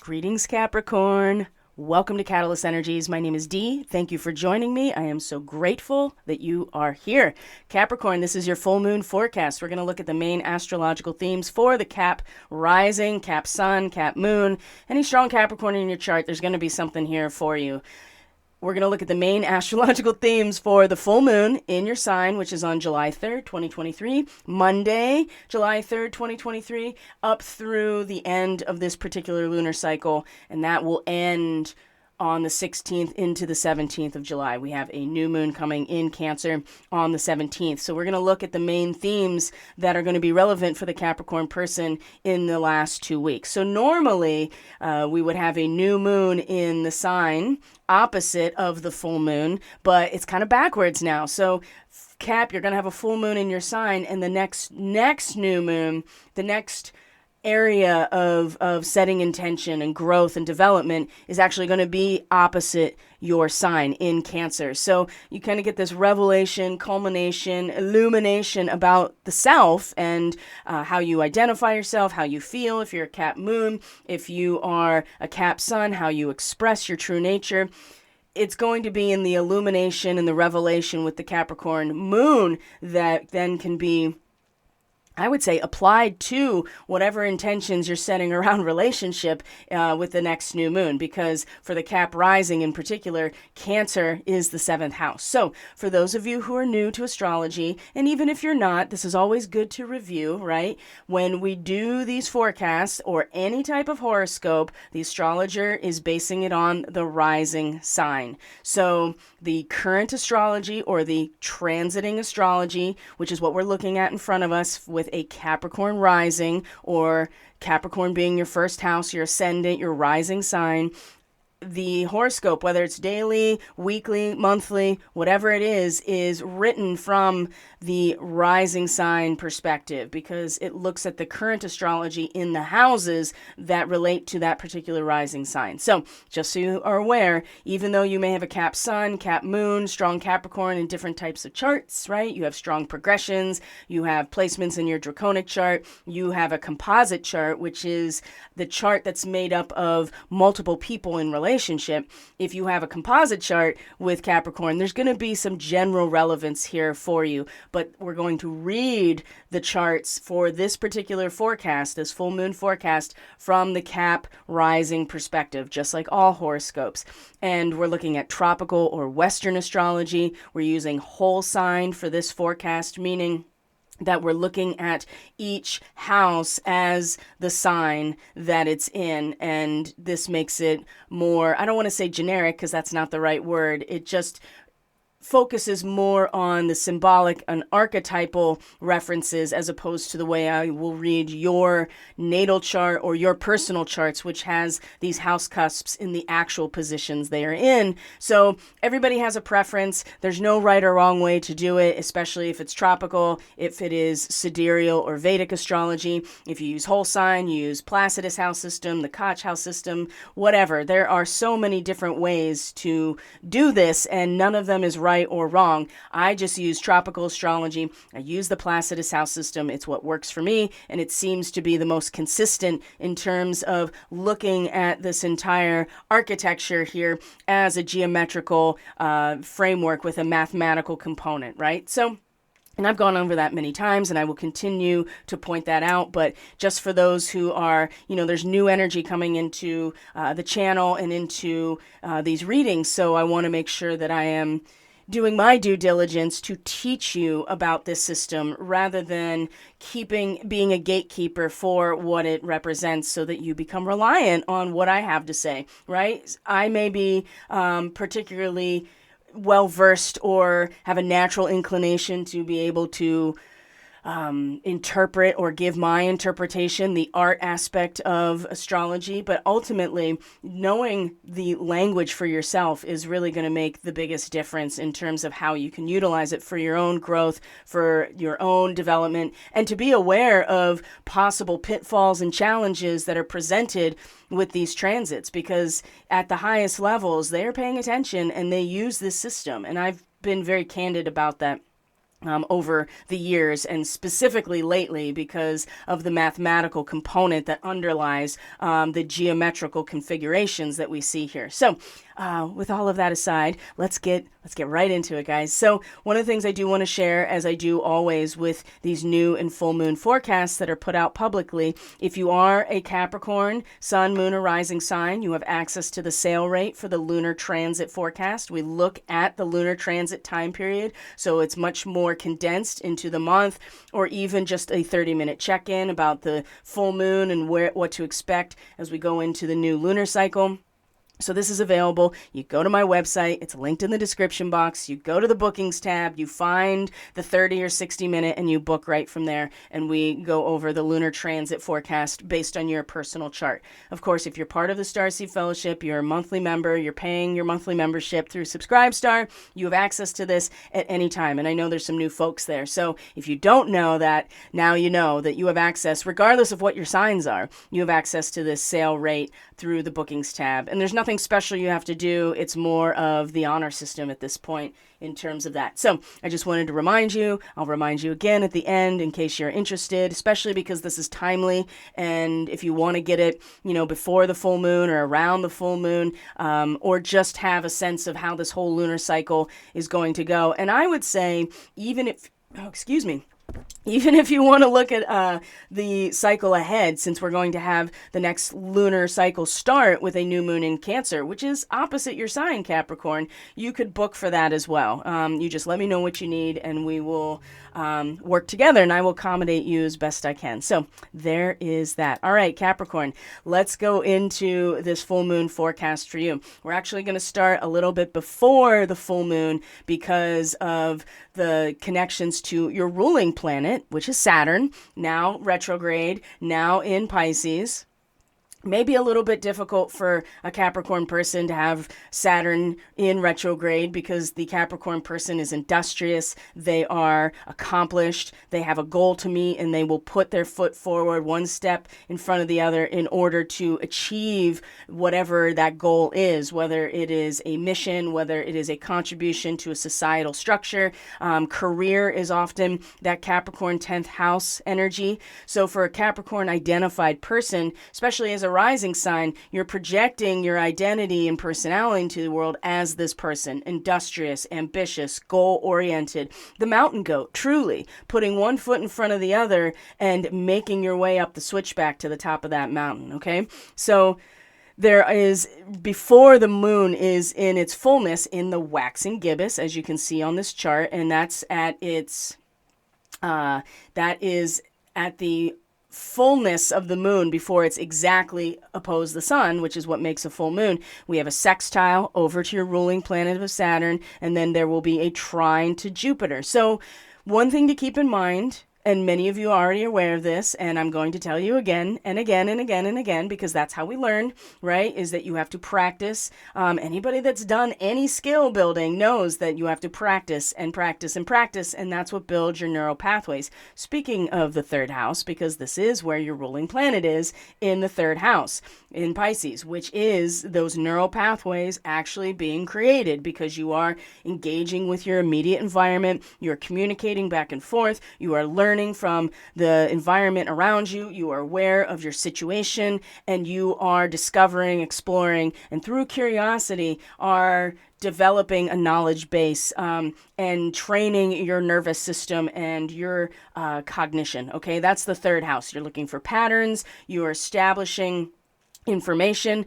Greetings, Capricorn. Welcome to Catalyst Energies. My name is Dee. Thank you for joining me. I am so grateful that you are here. Capricorn, this is your full moon forecast. We're going to look at the main astrological themes for the Cap rising, Cap sun, Cap moon. Any strong Capricorn in your chart, there's going to be something here for you. We're going to look at the main astrological themes for the full moon in your sign, which is on July 3rd, 2023, Monday, July 3rd, 2023, up through the end of this particular lunar cycle, and that will end on the 16th into the 17th of July. We have a new moon coming in Cancer on the 17th. So we're going to look at the main themes that are going to be relevant for the Capricorn person in the last 2 weeks. So normally we would have a new moon in the sign opposite of the full moon, but it's kind of backwards now. So Cap, you're going to have a full moon in your sign, and the next new moon, the next area of setting intention and growth and development is actually going to be opposite your sign in Cancer. So you kind of get this revelation, culmination, illumination about the self and how you identify yourself, how you feel if you're a Cap moon, if you are a Cap sun, how you express your true nature. It's going to be in the illumination and the revelation with the Capricorn moon that then can be, I would say, applied to whatever intentions you're setting around relationship with the next new moon, because for the Cap rising in particular, Cancer is the 7th house. So for those of you who are new to astrology, and even if you're not, this is always good to review, right? When we do these forecasts or any type of horoscope, the astrologer is basing it on the rising sign. So the current astrology or the transiting astrology, which is what we're looking at in front of us with a Capricorn rising, or Capricorn being your first house, your ascendant, your rising sign, the horoscope, whether it's daily, weekly, monthly, whatever it is written from the rising sign perspective, because it looks at the current astrology in the houses that relate to that particular rising sign. So just so you are aware, even though you may have a Cap sun, Cap moon, strong Capricorn in different types of charts, right? You have strong progressions, you have placements in your draconic chart, you have a composite chart, which is the chart that's made up of multiple people in relationship. If you have a composite chart with Capricorn, there's going to be some general relevance here for you, but we're going to read the charts for this particular forecast, this full moon forecast, from the Cap rising perspective, just like all horoscopes. And we're looking at tropical or Western astrology. We're using whole sign for this forecast, meaning that we're looking at each house as the sign that it's in. And this makes it more, I don't want to say generic because that's not the right word. It just focuses more on the symbolic and archetypal references as opposed to the way I will read your natal chart or your personal charts, which has these house cusps in the actual positions they are in. So everybody has a preference. There's no right or wrong way to do it, especially if it's tropical, if it is sidereal or Vedic astrology. If you use whole sign, you use Placidus house system, the Koch house system, whatever. There are so many different ways to do this, and none of them is right or wrong. I just use tropical astrology. I use the Placidus house system. It's what works for me, and it seems to be the most consistent in terms of looking at this entire architecture here as a geometrical framework with a mathematical component, right? So, and I've gone over that many times, and I will continue to point that out. But just for those who are, there's new energy coming into the channel and into these readings. So I want to make sure that I am doing my due diligence to teach you about this system rather than being a gatekeeper for what it represents so that you become reliant on what I have to say, right? I may be particularly well-versed or have a natural inclination to be able to interpret or give my interpretation, the art aspect of astrology, but ultimately knowing the language for yourself is really going to make the biggest difference in terms of how you can utilize it for your own growth, for your own development, and to be aware of possible pitfalls and challenges that are presented with these transits, because at the highest levels, they are paying attention and they use this system. And I've been very candid about that over the years, and specifically lately because of the mathematical component that underlies the geometrical configurations that we see here. So with all of that aside, let's get right into it, guys. So one of the things I do want to share, as I do always with these new and full moon forecasts that are put out publicly, if you are a Capricorn, sun, moon, or rising sign, you have access to the sale rate for the lunar transit forecast. We look at the lunar transit time period, so it's much more condensed into the month, or even just a 30-minute check-in about the full moon and what to expect as we go into the new lunar cycle. So this is available. You go to my website. It's linked in the description box. You go to the bookings tab. You find the 30 or 60 minute and you book right from there. And we go over the lunar transit forecast based on your personal chart. Of course, if you're part of the Starseed Fellowship, you're a monthly member, you're paying your monthly membership through Subscribestar, you have access to this at any time. And I know there's some new folks there. So if you don't know that, now you know that you have access, regardless of what your signs are, you have access to this sale rate through the bookings tab. And there's nothing special you have to do. It's more of the honor system at this point in terms of that. So I just wanted to remind you. I'll remind you again at the end in case you're interested, especially because this is timely. And if you want to get it, before the full moon or around the full moon, or just have a sense of how this whole lunar cycle is going to go. And I would say, even if you want to look at the cycle ahead, since we're going to have the next lunar cycle start with a new moon in Cancer, which is opposite your sign, Capricorn, you could book for that as well. You just let me know what you need and we will work together and I will accommodate you as best I can. So there is that. All right, Capricorn, let's go into this full moon forecast for you. We're actually going to start a little bit before the full moon because of the connections to your ruling planet, which is Saturn, now retrograde, now in Pisces. Maybe a little bit difficult for a Capricorn person to have Saturn in retrograde because the Capricorn person is industrious, they are accomplished, they have a goal to meet, and they will put their foot forward one step in front of the other in order to achieve whatever that goal is, whether it is a mission, whether it is a contribution to a societal structure. Career is often that Capricorn 10th house energy. So for a Capricorn identified person, especially as a rising sign, you're projecting your identity and personality into the world as this person, industrious, ambitious, goal-oriented, the mountain goat, truly putting one foot in front of the other and making your way up the switchback to the top of that mountain, okay? So there is, before the moon is in its fullness in the waxing gibbous, as you can see on this chart, and that's at its, that is at the fullness of the moon before it's exactly opposed the sun, which is what makes a full moon. We have a sextile over to your ruling planet of Saturn, and then there will be a trine to Jupiter. So one thing to keep in mind, and many of you are already aware of this, and I'm going to tell you again and again and again and again, because that's how we learn, right? Is that you have to practice. Anybody that's done any skill building knows that you have to practice and practice and practice, and that's what builds your neural pathways. Speaking of the third house, because this is where your ruling planet is, in the third house, in Pisces, which is those neural pathways actually being created because you are engaging with your immediate environment, you're communicating back and forth, you are learning from the environment around you, you are aware of your situation, and you are discovering, exploring, and through curiosity are developing a knowledge base and training your nervous system and your cognition. Okay, that's the third house. You're looking for patterns, you are establishing information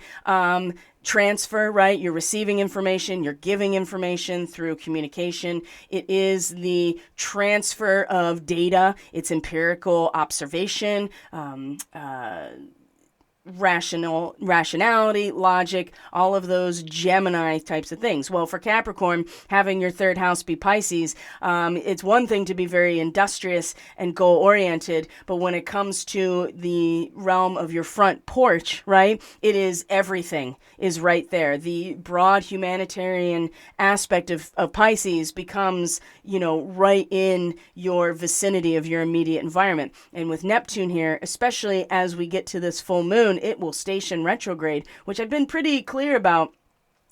transfer, right? You're receiving information, you're giving information through communication. It is the transfer of data, it's empirical observation, rationality, logic, all of those Gemini types of things. Well, for Capricorn, having your third house be Pisces, it's one thing to be very industrious and goal-oriented, but when it comes to the realm of your front porch, right, it is everything is right there. The broad humanitarian aspect of Pisces becomes, right in your vicinity of your immediate environment. And with Neptune here, especially as we get to this full moon, it will station retrograde, which I've been pretty clear about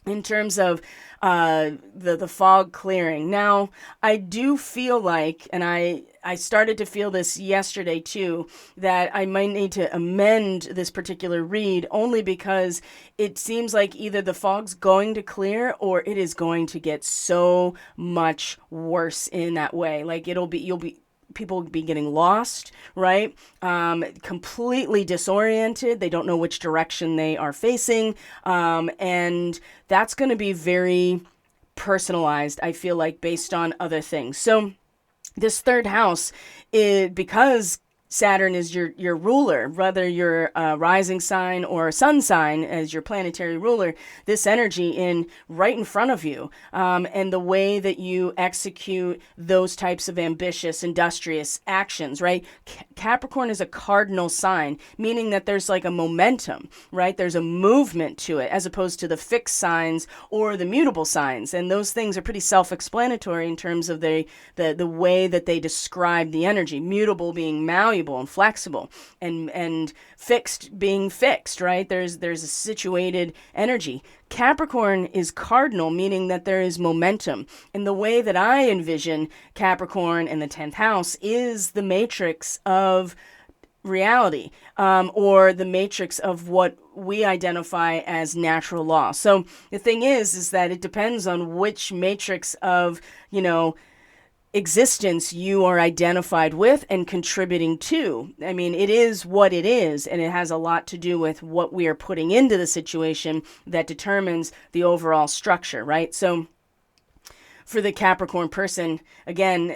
in terms of the fog clearing. Now, I do feel like, and I started to feel this yesterday too, that I might need to amend this particular read only because it seems like either the fog's going to clear or it is going to get so much worse in that way. Like people will be getting lost, right? Completely disoriented. They don't know which direction they are facing. And that's going to be very personalized, I feel like, based on other things. So this third house, because Saturn is your ruler, whether you're a rising sign or a sun sign as your planetary ruler, this energy right in front of you, and the way that you execute those types of ambitious, industrious actions, right? Capricorn is a cardinal sign, meaning that there's like a momentum, right? There's a movement to it, as opposed to the fixed signs or the mutable signs. And those things are pretty self-explanatory in terms of the way that they describe the energy. Mutable being malleable and flexible, and fixed being fixed, right? There's a situated energy. Capricorn is cardinal, meaning that there is momentum. And the way that I envision Capricorn in the 10th house is the matrix of reality, or the matrix of what we identify as natural law. So the thing is that it depends on which matrix of, existence you are identified with and contributing to. I mean, it is what it is, and it has a lot to do with what we are putting into the situation that determines the overall structure, right? So for the Capricorn person, again,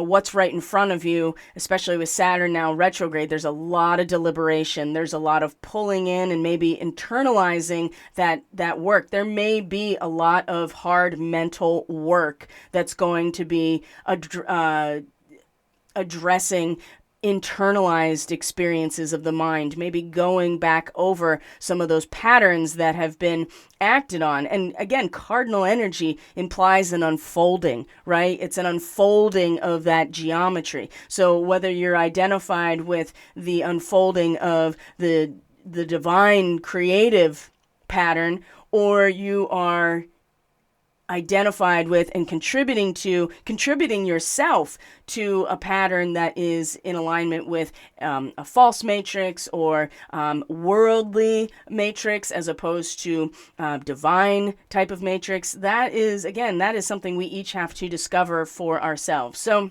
what's right in front of you, especially with Saturn now retrograde, there's a lot of deliberation. There's a lot of pulling in and maybe internalizing that work. There may be a lot of hard mental work that's going to be addressing internalized experiences of the mind, maybe going back over some of those patterns that have been acted on. And again, cardinal energy implies an unfolding, right? It's an unfolding of that geometry. So whether you're identified with the unfolding of the divine creative pattern, or you are identified with and contributing yourself to a pattern that is in alignment with a false matrix or worldly matrix, as opposed to divine type of matrix. That is something we each have to discover for ourselves. So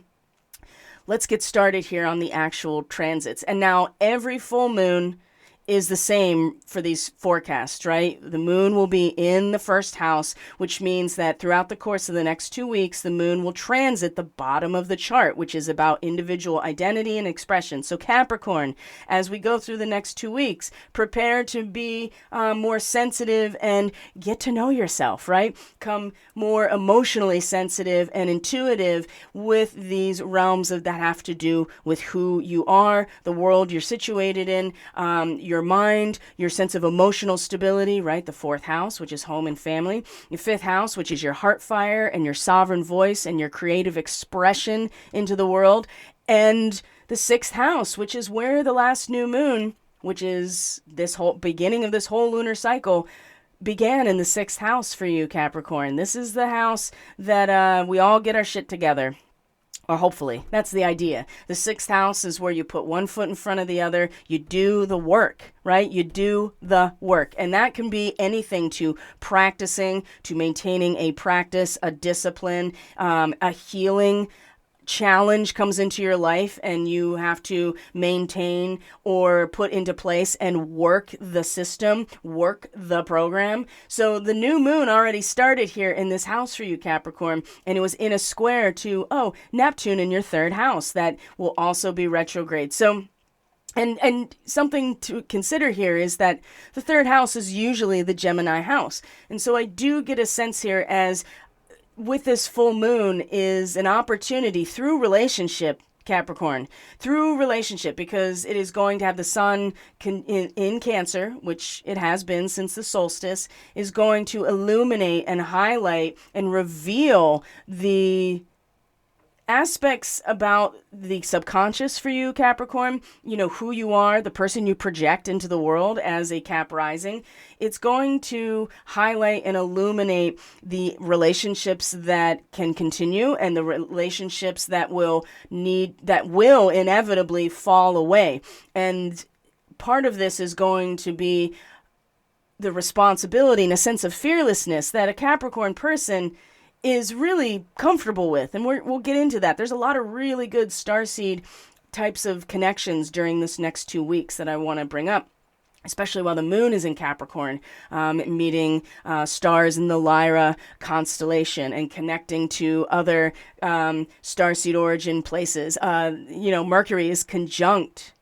let's get started here on the actual transits. And now every full moon is the same for these forecasts, right? The moon will be in the first house, which means that throughout the course of the next 2 weeks, the moon will transit the bottom of the chart, which is about individual identity and expression. So Capricorn, as we go through the next 2 weeks, prepare to be more sensitive and get to know yourself, right? Come more emotionally sensitive and intuitive with these realms that have to do with who you are, the world you're situated in, your mind, your sense of emotional stability, right? The 4th house, which is home and family. Your 5th house, which is your heart fire and your sovereign voice and your creative expression into the world. And the 6th house, which is where the last new moon, which is this whole beginning of this whole lunar cycle, began in the 6th house for you, Capricorn. This is the house that we all get our shit together. Or hopefully, that's the idea. The 6th house is where you put one foot in front of the other. You do the work, right? You do the work. And that can be anything to practicing, to maintaining a practice, a discipline, a healing challenge comes into your life and you have to maintain or put into place and work the system, work the program. So the new moon already started here in this house for you, Capricorn, and it was in a square to, Neptune in your 3rd house that will also be retrograde. So And something to consider here is that the 3rd house is usually the Gemini house. And so I do get a sense here as with this full moon is an opportunity through relationship, Capricorn, through relationship, because it is going to have the sun in Cancer, which it has been since the solstice, is going to illuminate and highlight and reveal the aspects about the subconscious for you, Capricorn, who you are, the person you project into the world as a Cap rising, it's going to highlight and illuminate the relationships that can continue and the relationships that will inevitably fall away. And part of this is going to be the responsibility and a sense of fearlessness that a Capricorn person is really comfortable with. And we'll get into that. There's a lot of really good starseed types of connections during this next 2 weeks that I want to bring up, especially while the moon is in Capricorn, meeting stars in the Lyra constellation and connecting to other starseed origin places. Mercury is conjunct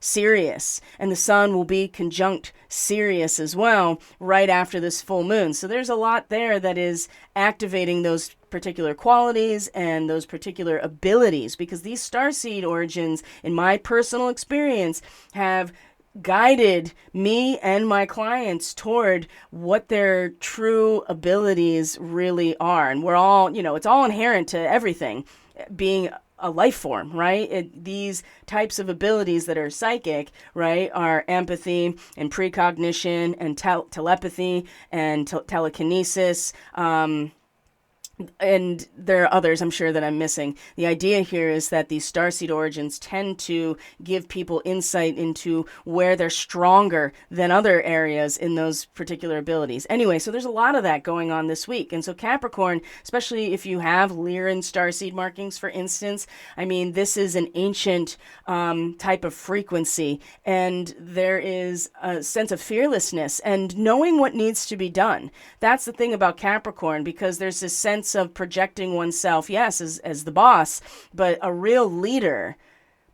Sirius, and the sun will be conjunct Sirius as well right after this full moon. So there's a lot there that is activating those particular qualities and those particular abilities, because these starseed origins, in my personal experience, have guided me and my clients toward what their true abilities really are. And we're all, it's all inherent to everything being a life form, right? These types of abilities that are psychic, right, are empathy and precognition and telepathy and telekinesis, and there are others I'm sure that I'm missing. The idea here is that these starseed origins tend to give people insight into where they're stronger than other areas in those particular abilities. Anyway, so there's a lot of that going on this week. And so Capricorn, especially if you have Lyran starseed markings, for instance, this is an ancient type of frequency, and there is a sense of fearlessness and knowing what needs to be done. That's the thing about Capricorn, because there's this sense of projecting oneself, yes, as the boss, but a real leader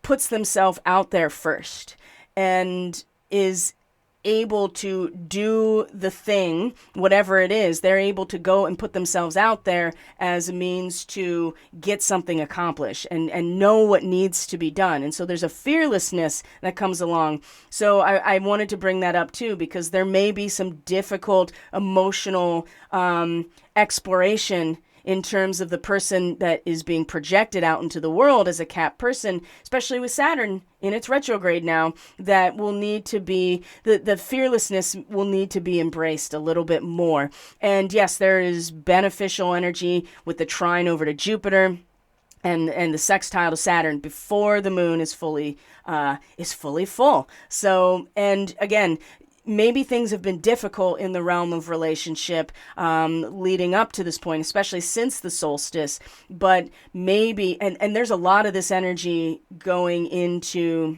puts themselves out there first and is able to do the thing, whatever it is. They're able to go and put themselves out there as a means to get something accomplished and know what needs to be done. And so there's a fearlessness that comes along. So I wanted to bring that up too, because there may be some difficult emotional exploration in terms of the person that is being projected out into the world as a Cap person, especially with Saturn in its retrograde now, that will need to be, the fearlessness will need to be embraced a little bit more. And yes, there is beneficial energy with the trine over to Jupiter and the sextile to Saturn before the moon is fully full. So, and again, maybe things have been difficult in the realm of relationship leading up to this point, especially since the solstice. But maybe, and there's a lot of this energy going into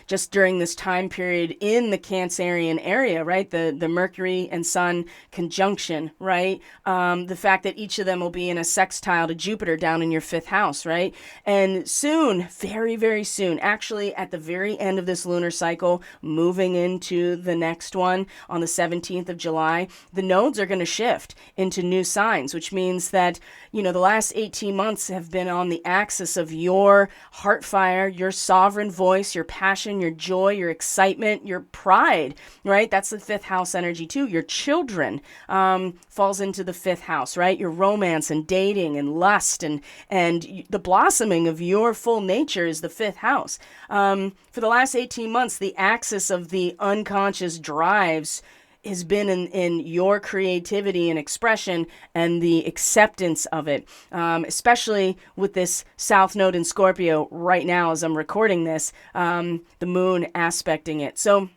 just during this time period in the Cancerian area, right? The Mercury and Sun conjunction, right? The fact that each of them will be in a sextile to Jupiter down in your 5th house, right? And soon, very, very soon, actually at the very end of this lunar cycle, moving into the next one on the 17th of July, the nodes are going to shift into new signs, which means that, the last 18 months have been on the axis of your heart fire, your sovereign voice, your passion, your joy, your excitement, your pride, right? That's the 5th house energy too. Your children falls into the 5th house, right? Your romance and dating and lust and the blossoming of your full nature is the 5th house. For the last 18 months, the axis of the unconscious drives has been in your creativity and expression and the acceptance of it, especially with this South Node in Scorpio right now as I'm recording this, the moon aspecting it. So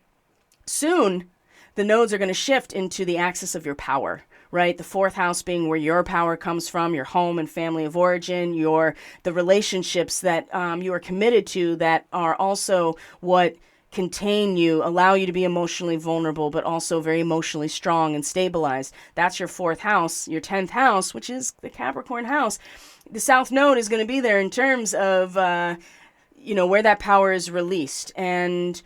soon the nodes are going to shift into the axis of your power, right? The 4th house being where your power comes from, your home and family of origin, the relationships that you are committed to that are also what contain you, allow you to be emotionally vulnerable, but also very emotionally strong and stabilized. That's your 4th house. Your 10th house, which is the Capricorn house. The South Node is going to be there in terms of, where that power is released. And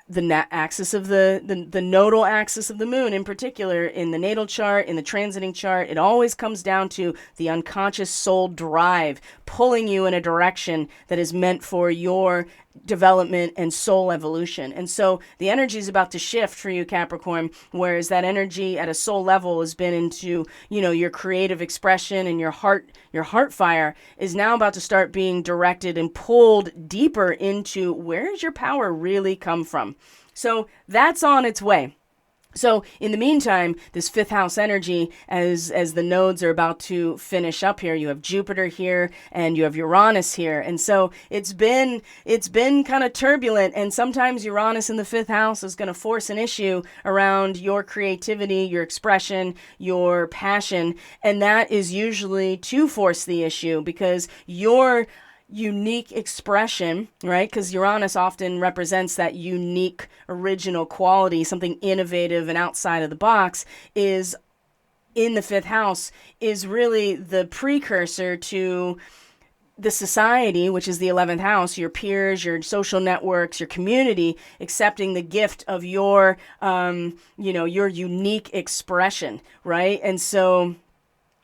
the axis of the nodal axis of the moon in particular, in the natal chart, in the transiting chart, it always comes down to the unconscious soul drive pulling you in a direction that is meant for your development and soul evolution. And so the energy is about to shift for you, Capricorn, whereas that energy at a soul level has been into, your creative expression and your heart fire is now about to start being directed and pulled deeper into where does your power really come from? So that's on its way. So in the meantime, this fifth house energy, as the nodes are about to finish up here, you have Jupiter here and you have Uranus here. And so it's been kind of turbulent, and sometimes Uranus in the fifth house is going to force an issue around your creativity, your expression, your passion. And that is usually to force the issue because your unique expression, right? Because Uranus often represents that unique original quality, something innovative and outside of the box, is in the fifth house, is really the precursor to the society, which is the 11th house, your peers, your social networks, your community, accepting the gift of your unique expression, right?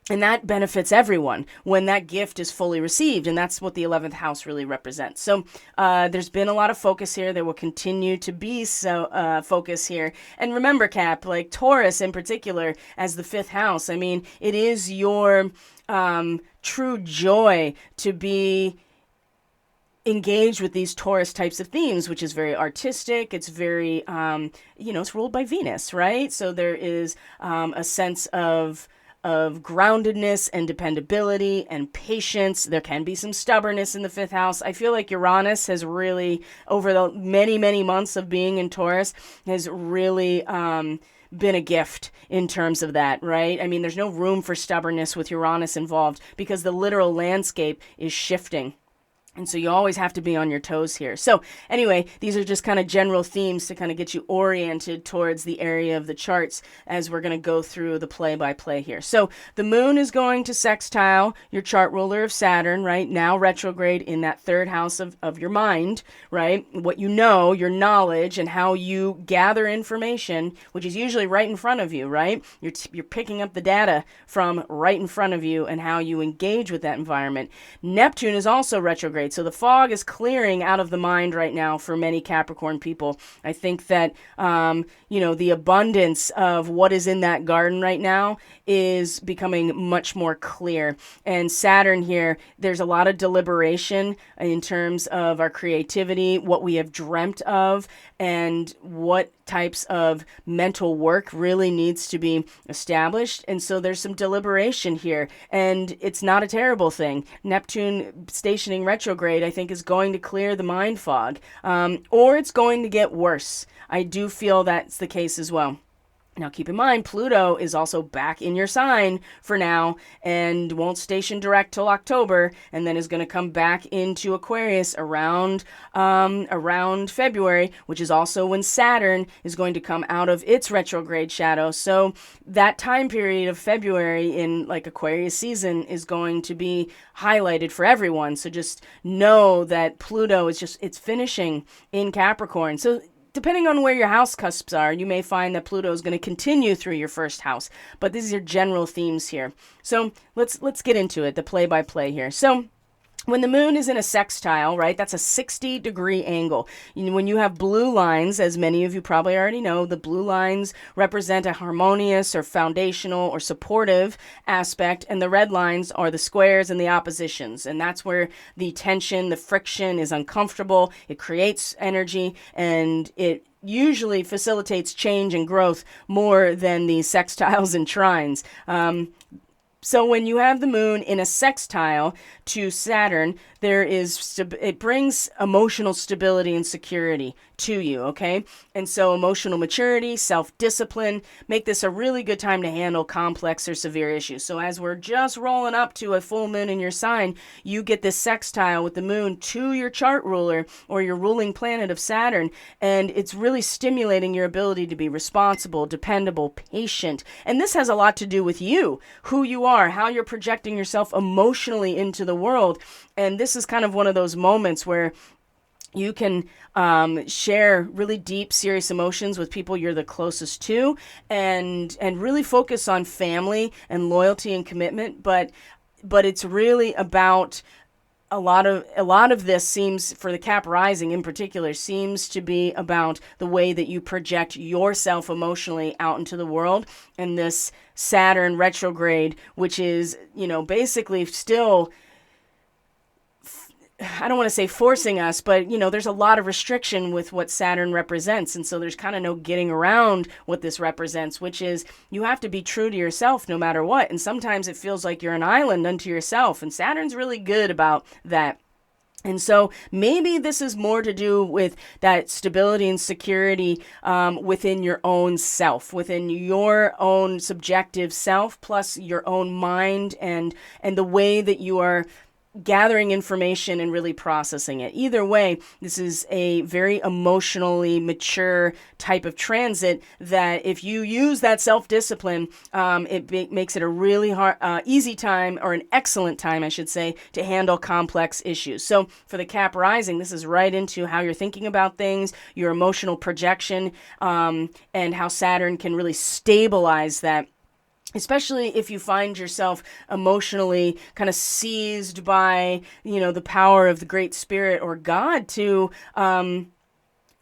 And that benefits everyone when that gift is fully received. And that's what the 11th house really represents. So there's been a lot of focus here. There will continue to be focus here. And remember, Cap, like Taurus in particular, as the fifth house, I mean, it is your true joy to be engaged with these Taurus types of themes, which is very artistic. It's very, it's ruled by Venus, right? So there is a sense of groundedness and dependability and patience. There can be some stubbornness in the fifth house. I feel like Uranus has really, over the many, many months of being in Taurus, has really been a gift in terms of that, right? I mean, there's no room for stubbornness with Uranus involved because the literal landscape is shifting. And so you always have to be on your toes here. So anyway, these are just kind of general themes to kind of get you oriented towards the area of the charts as we're going to go through the play-by-play here. So the moon is going to sextile your chart ruler of Saturn, right? Now retrograde in that third house of your mind, right? What you know, your knowledge, and how you gather information, which is usually right in front of you, right? You're picking up the data from right in front of you and how you engage with that environment. Neptune is also retrograde. So the fog is clearing out of the mind right now for many Capricorn people. I think that, the abundance of what is in that garden right now is becoming much more clear. And Saturn here, there's a lot of deliberation in terms of our creativity, what we have dreamt of, and what types of mental work really needs to be established. And so there's some deliberation here, and it's not a terrible thing. Neptune stationing retrograde, I think, is going to clear the mind fog, or it's going to get worse. I do feel that's the case as well. Now, keep in mind, Pluto is also back in your sign for now and won't station direct till October, and then is going to come back into Aquarius around February, which is also when Saturn is going to come out of its retrograde shadow. So that time period of February in like Aquarius season is going to be highlighted for everyone. So just know that Pluto is it's finishing in Capricorn. So depending on where your house cusps are, you may find that Pluto is going to continue through your first house. But these are general themes here. So let's get into it, the play-by-play here. So when the moon is in a sextile, right, that's a 60-degree angle. When you have blue lines, as many of you probably already know, the blue lines represent a harmonious or foundational or supportive aspect, and the red lines are the squares and the oppositions. And that's where the tension, the friction is uncomfortable. It creates energy, and it usually facilitates change and growth more than the sextiles and trines. So when you have the moon in a sextile to Saturn, it brings emotional stability and security to you, okay? And so emotional maturity, self-discipline, make this a really good time to handle complex or severe issues. So as we're just rolling up to a full moon in your sign, you get this sextile with the moon to your chart ruler or your ruling planet of Saturn, and it's really stimulating your ability to be responsible, dependable, patient. And this has a lot to do with you, who you are, how you're projecting yourself emotionally into the world. And this is kind of one of those moments where you can share really deep, serious emotions with people you're the closest to, and really focus on family and loyalty and commitment. But it's really about a lot of this seems, for the Cap rising in particular, seems to be about the way that you project yourself emotionally out into the world. And this Saturn retrograde, which is, basically still, I don't want to say forcing us, but there's a lot of restriction with what Saturn represents. And so there's kind of no getting around what this represents, which is you have to be true to yourself no matter what. And sometimes it feels like you're an island unto yourself. And Saturn's really good about that. And so maybe this is more to do with that stability and security within your own self, within your own subjective self, plus your own mind and the way that you are gathering information and really processing it. Either way, this is a very emotionally mature type of transit that if you use that self-discipline, it makes it a really easy time, or an excellent time, I should say, to handle complex issues. So for the Cap rising, this is right into how you're thinking about things, your emotional projection, and how Saturn can really stabilize that, especially if you find yourself emotionally kind of seized by, the power of the Great Spirit or God to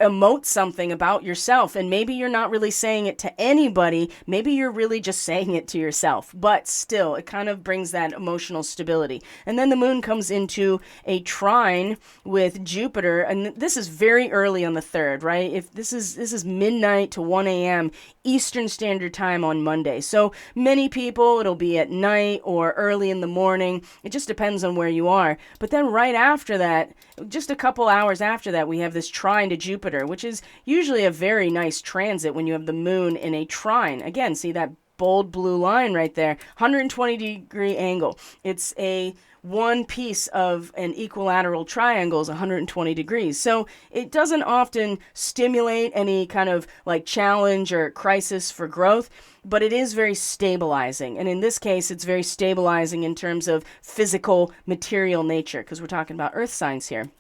emote something about yourself. And maybe you're not really saying it to anybody. Maybe you're really just saying it to yourself. But still, it kind of brings that emotional stability. And then the moon comes into a trine with Jupiter. And this is very early on the 3rd, right? If this is midnight to 1 a.m. Eastern Standard Time on Monday. So many people, it'll be at night or early in the morning. It just depends on where you are. But then right after that, just a couple hours after that, we have this trine to Jupiter, which is usually a very nice transit when you have the moon in a trine. Again, see that bold blue line right there, 120-degree angle. It's a one piece of an equilateral triangle is 120 degrees. So it doesn't often stimulate any kind of like challenge or crisis for growth, but it is very stabilizing. And in this case, it's very stabilizing in terms of physical material nature, because we're talking about earth signs here.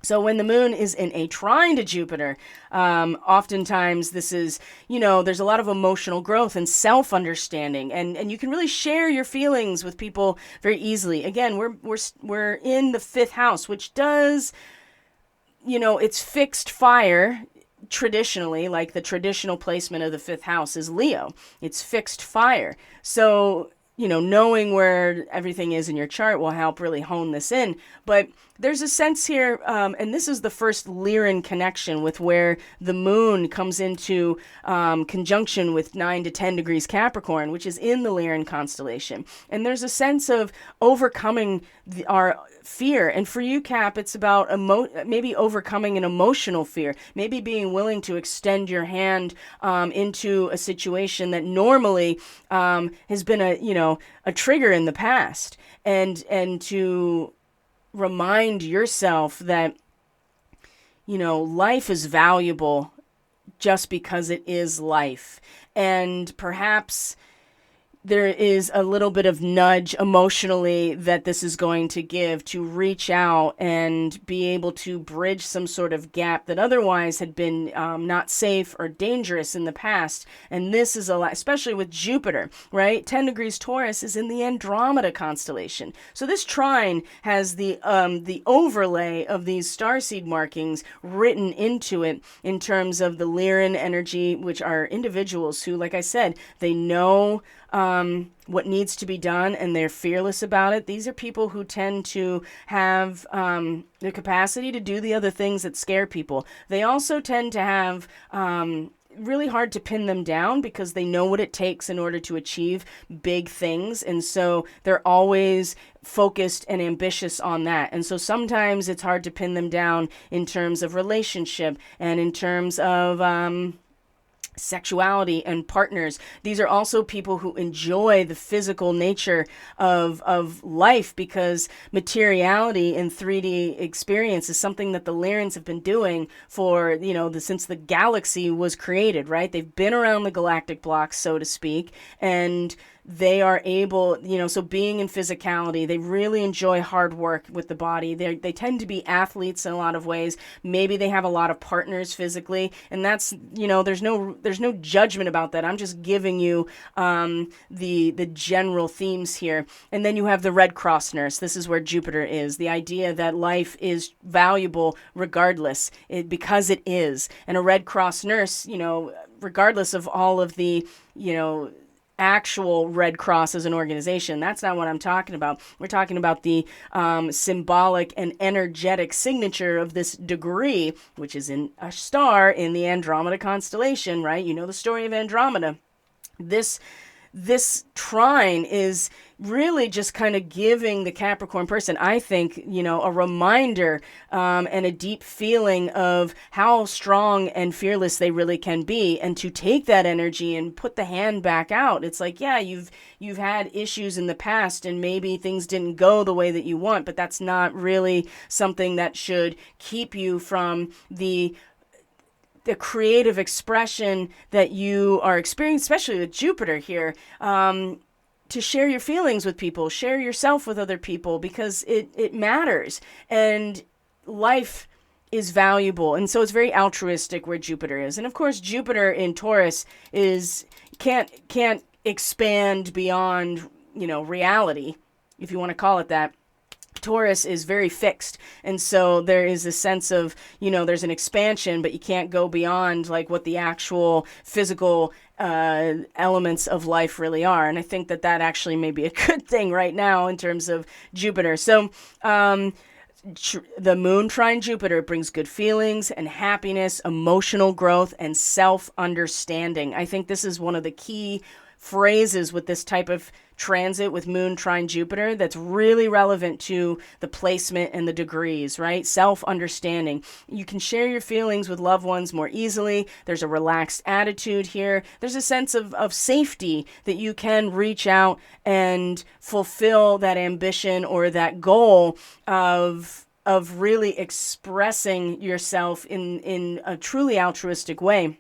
So when the moon is in a trine to Jupiter, oftentimes this is, there's a lot of emotional growth and self-understanding, and you can really share your feelings with people very easily. Again, we're in the 5th house, which does, it's fixed fire. Traditionally, like the traditional placement of the 5th house is Leo. It's fixed fire. So, knowing where everything is in your chart will help really hone this in. But there's a sense here, and this is the first Lyran connection with where the moon comes into conjunction with 9 to 10 degrees Capricorn, which is in the Lyran constellation. And there's a sense of overcoming our fear. And for you, Cap, it's about maybe overcoming an emotional fear, maybe being willing to extend your hand into a situation that normally has been a trigger in the past, and to remind yourself that, life is valuable just because it is life. And perhaps there is a little bit of nudge emotionally that this is going to give to reach out and be able to bridge some sort of gap that otherwise had been not safe or dangerous in the past. And this is especially with Jupiter, right? 10 degrees Taurus is in the Andromeda constellation. So this trine has the overlay of these starseed markings written into it in terms of the Lyran energy, which are individuals who, like I said, they know what needs to be done, and they're fearless about it. These are people who tend to have the capacity to do the other things that scare people. They also tend to have really hard to pin them down because they know what it takes in order to achieve big things. And so they're always focused and ambitious on that. And so sometimes it's hard to pin them down in terms of relationship and in terms of sexuality and partners. These are also people who enjoy the physical nature of life, because materiality in 3D experience is something that the Lyrans have been doing for, since the galaxy was created, right? They've been around the galactic blocks, so to speak, and they are able, so being in physicality, they really enjoy hard work with the body. They tend to be athletes in a lot of ways. Maybe they have a lot of partners physically, and that's, there's no judgment about that. I'm just giving you the general themes here. And then you have the Red Cross nurse. This is where Jupiter is. The idea that life is valuable regardless, because it is. And a Red Cross nurse, regardless of all of the, actual Red Cross as an organization. That's not what I'm talking about. We're talking about the symbolic and energetic signature of this degree, which is in a star in the Andromeda constellation, right? You know the story of Andromeda. This trine is really just kind of giving the Capricorn person, I think, a reminder and a deep feeling of how strong and fearless they really can be, and to take that energy and put the hand back out. It's like, yeah, you've had issues in the past and maybe things didn't go the way that you want, but that's not really something that should keep you from the creative expression that you are experiencing, especially with Jupiter here, to share your feelings with people, share yourself with other people, because it matters. And life is valuable. And so it's very altruistic where Jupiter is. And of course, Jupiter in Taurus can't expand beyond, reality, if you want to call it that. Taurus is very fixed. And so there is a sense of, there's an expansion, but you can't go beyond like what the actual physical elements of life really are. And I think that actually may be a good thing right now in terms of Jupiter. So the moon trine Jupiter brings good feelings and happiness, emotional growth, and self-understanding. I think this is one of the key phrases with this type of transit with moon trine Jupiter that's really relevant to the placement and the degrees, right? Self-understanding. You can share your feelings with loved ones more easily. There's a relaxed attitude here. There's a sense of safety that you can reach out and fulfill that ambition or that goal of really expressing yourself in a truly altruistic way,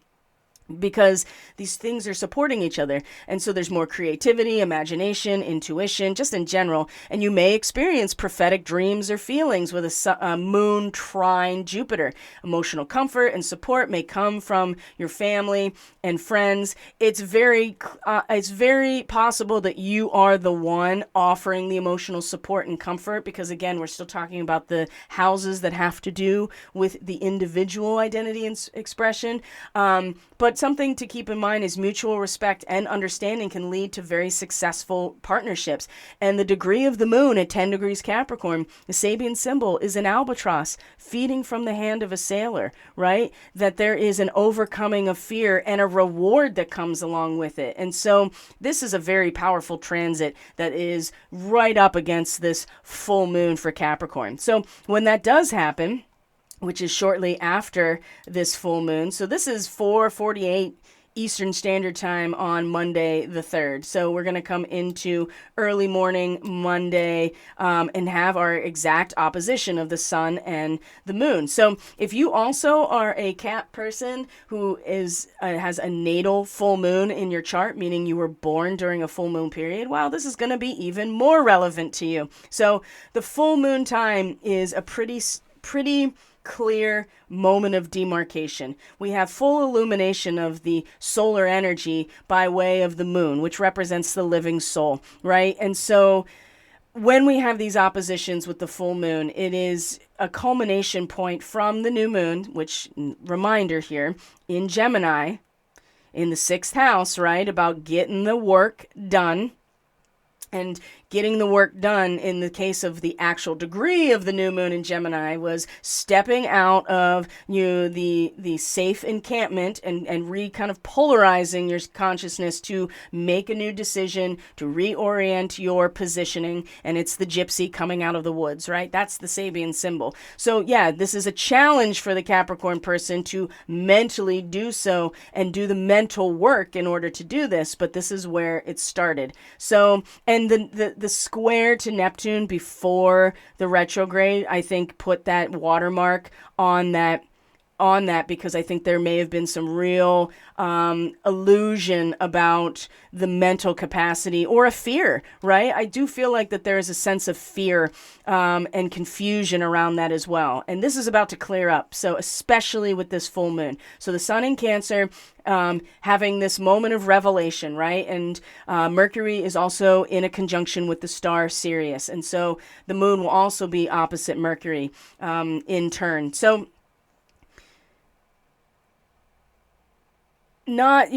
because these things are supporting each other. And so there's more creativity, imagination, intuition, just in general. And you may experience prophetic dreams or feelings with a moon trine Jupiter. Emotional comfort and support may come from your family and friends. It's very possible that you are the one offering the emotional support and comfort, because again, we're still talking about the houses that have to do with the individual identity and expression. But something to keep in mind is mutual respect and understanding can lead to very successful partnerships. And the degree of the moon at 10 degrees Capricorn, the Sabian symbol is an albatross feeding from the hand of a sailor, right? That there is an overcoming of fear and a reward that comes along with it. And so this is a very powerful transit that is right up against this full moon for Capricorn. So when that does happen, which is shortly after this full moon. So this is 4:48 Eastern Standard Time on Monday the 3rd. So we're going to come into early morning Monday and have our exact opposition of the sun and the moon. So if you also are a Cap person who has a natal full moon in your chart, meaning you were born during a full moon period, wow, this is going to be even more relevant to you. So the full moon time is a pretty clear moment of demarcation. We have full illumination of the solar energy by way of the moon, which represents the living soul, right? And so when we have these oppositions with the full moon, it is a culmination point from the new moon, which, reminder here, in Gemini, in the 6th house, right, about getting the work done. And getting the work done in the case of the actual degree of the new moon in Gemini was stepping out of the safe encampment and kind of polarizing your consciousness to make a new decision, to reorient your positioning. And it's the gypsy coming out of the woods, right? That's the Sabian symbol. So yeah, this is a challenge for the Capricorn person to mentally do so and do the mental work in order to do this. But this is where it started. So, and the square to Neptune before the retrograde, I think, put that watermark on that on that because I think there may have been some real illusion about the mental capacity or a fear, right? I do feel like that there is a sense of fear and confusion around that as well. And this is about to clear up. So especially with this full moon. So the sun in Cancer having this moment of revelation, right? And Mercury is also in a conjunction with the star Sirius. And so the moon will also be opposite Mercury in turn. So not,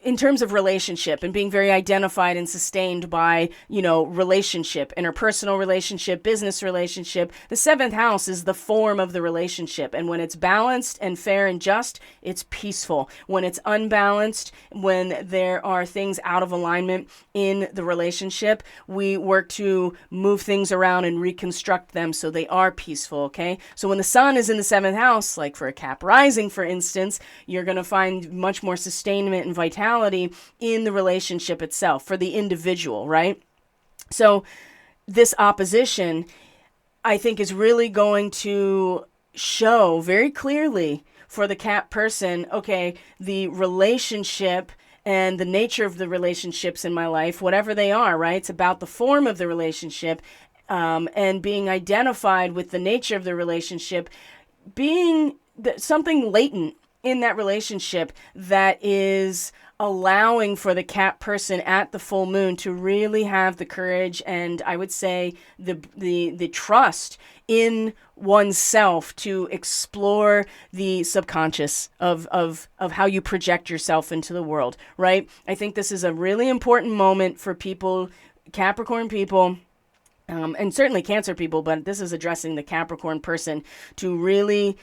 in terms of relationship and being very identified and sustained by, relationship, interpersonal relationship, business relationship. The seventh house is the form of the relationship. And when it's balanced and fair and just, it's peaceful. When it's unbalanced, when there are things out of alignment in the relationship, we work to move things around and reconstruct them so they are peaceful, okay? So when the sun is in the seventh house, like for a Cap rising, for instance, you're going to find much more sustainment and vitality in the relationship itself for the individual, right? So this opposition, I think, is really going to show very clearly for the Cap person, okay, the relationship and the nature of the relationships in my life, whatever they are, right? It's about the form of the relationship and being identified with the nature of the relationship, being something latent in that relationship that is allowing for the Cap person at the full moon to really have the courage and I would say the trust in oneself to explore the subconscious of how you project yourself into the world, right? I think this is a really important moment for people, Capricorn people, and certainly Cancer people, but this is addressing the Capricorn person to really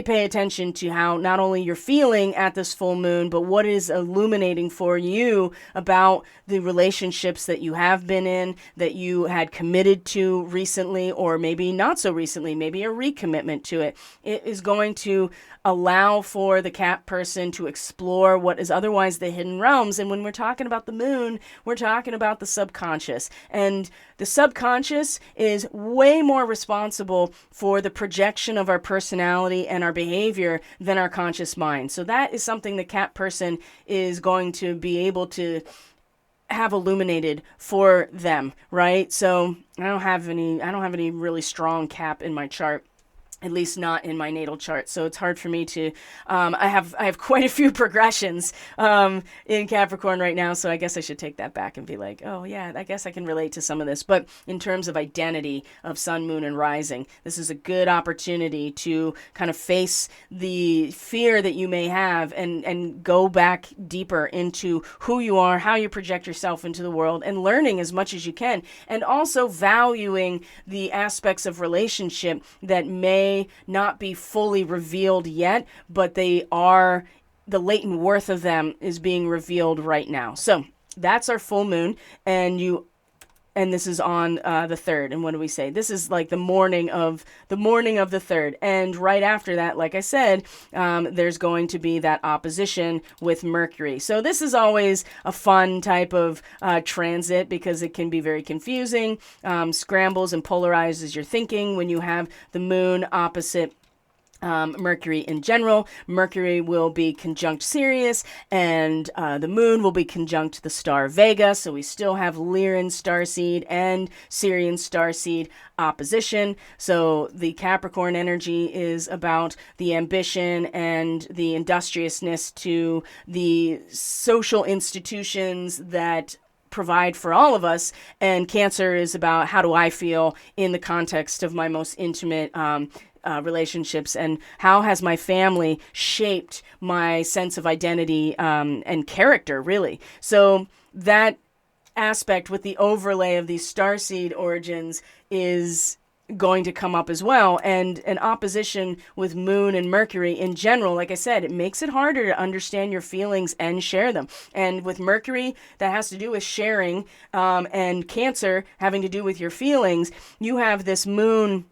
pay attention to how not only you're feeling at this full moon, but what is illuminating for you about the relationships that you have been in, that you had committed to recently, or maybe not so recently, maybe a recommitment to it. It is going to allow for the Cap person to explore what is otherwise the hidden realms. And when we're talking about the moon, we're talking about the subconscious. And the subconscious is way more responsible for the projection of our personality and our behavior than our conscious mind. So that is something the Cap person is going to be able to have illuminated for them, right? So I don't have any really strong Cap in my chart. At least not in my natal chart. So it's hard for me to, I have quite a few progressions in Capricorn right now. So I guess I should take that back and be like, oh yeah, I guess I can relate to some of this. But in terms of identity of sun, moon, and rising, this is a good opportunity to kind of face the fear that you may have and go back deeper into who you are, how you project yourself into the world, and learning as much as you can. And also valuing the aspects of relationship that may not be fully revealed yet, but they are, the latent worth of them is being revealed right now. So that's our full moon, and this is on the 3rd. And what do we say? This is like the morning of the 3rd. And right after that, like I said, there's going to be that opposition with Mercury. So this is always a fun type of transit because it can be very confusing, scrambles and polarizes your thinking when you have the moon opposite Mercury in general. Mercury will be conjunct Sirius, and the moon will be conjunct the star Vega. So we still have Lyran starseed and Sirian starseed opposition. So the Capricorn energy is about the ambition and the industriousness to the social institutions that provide for all of us, and Cancer is about how do I feel in the context of my most intimate relationships, and how has my family shaped my sense of identity and character, really. So that aspect with the overlay of these starseed origins is going to come up as well. And an opposition with Moon and Mercury in general, like I said, it makes it harder to understand your feelings and share them. And with Mercury, that has to do with sharing, and Cancer having to do with your feelings. You have this Moon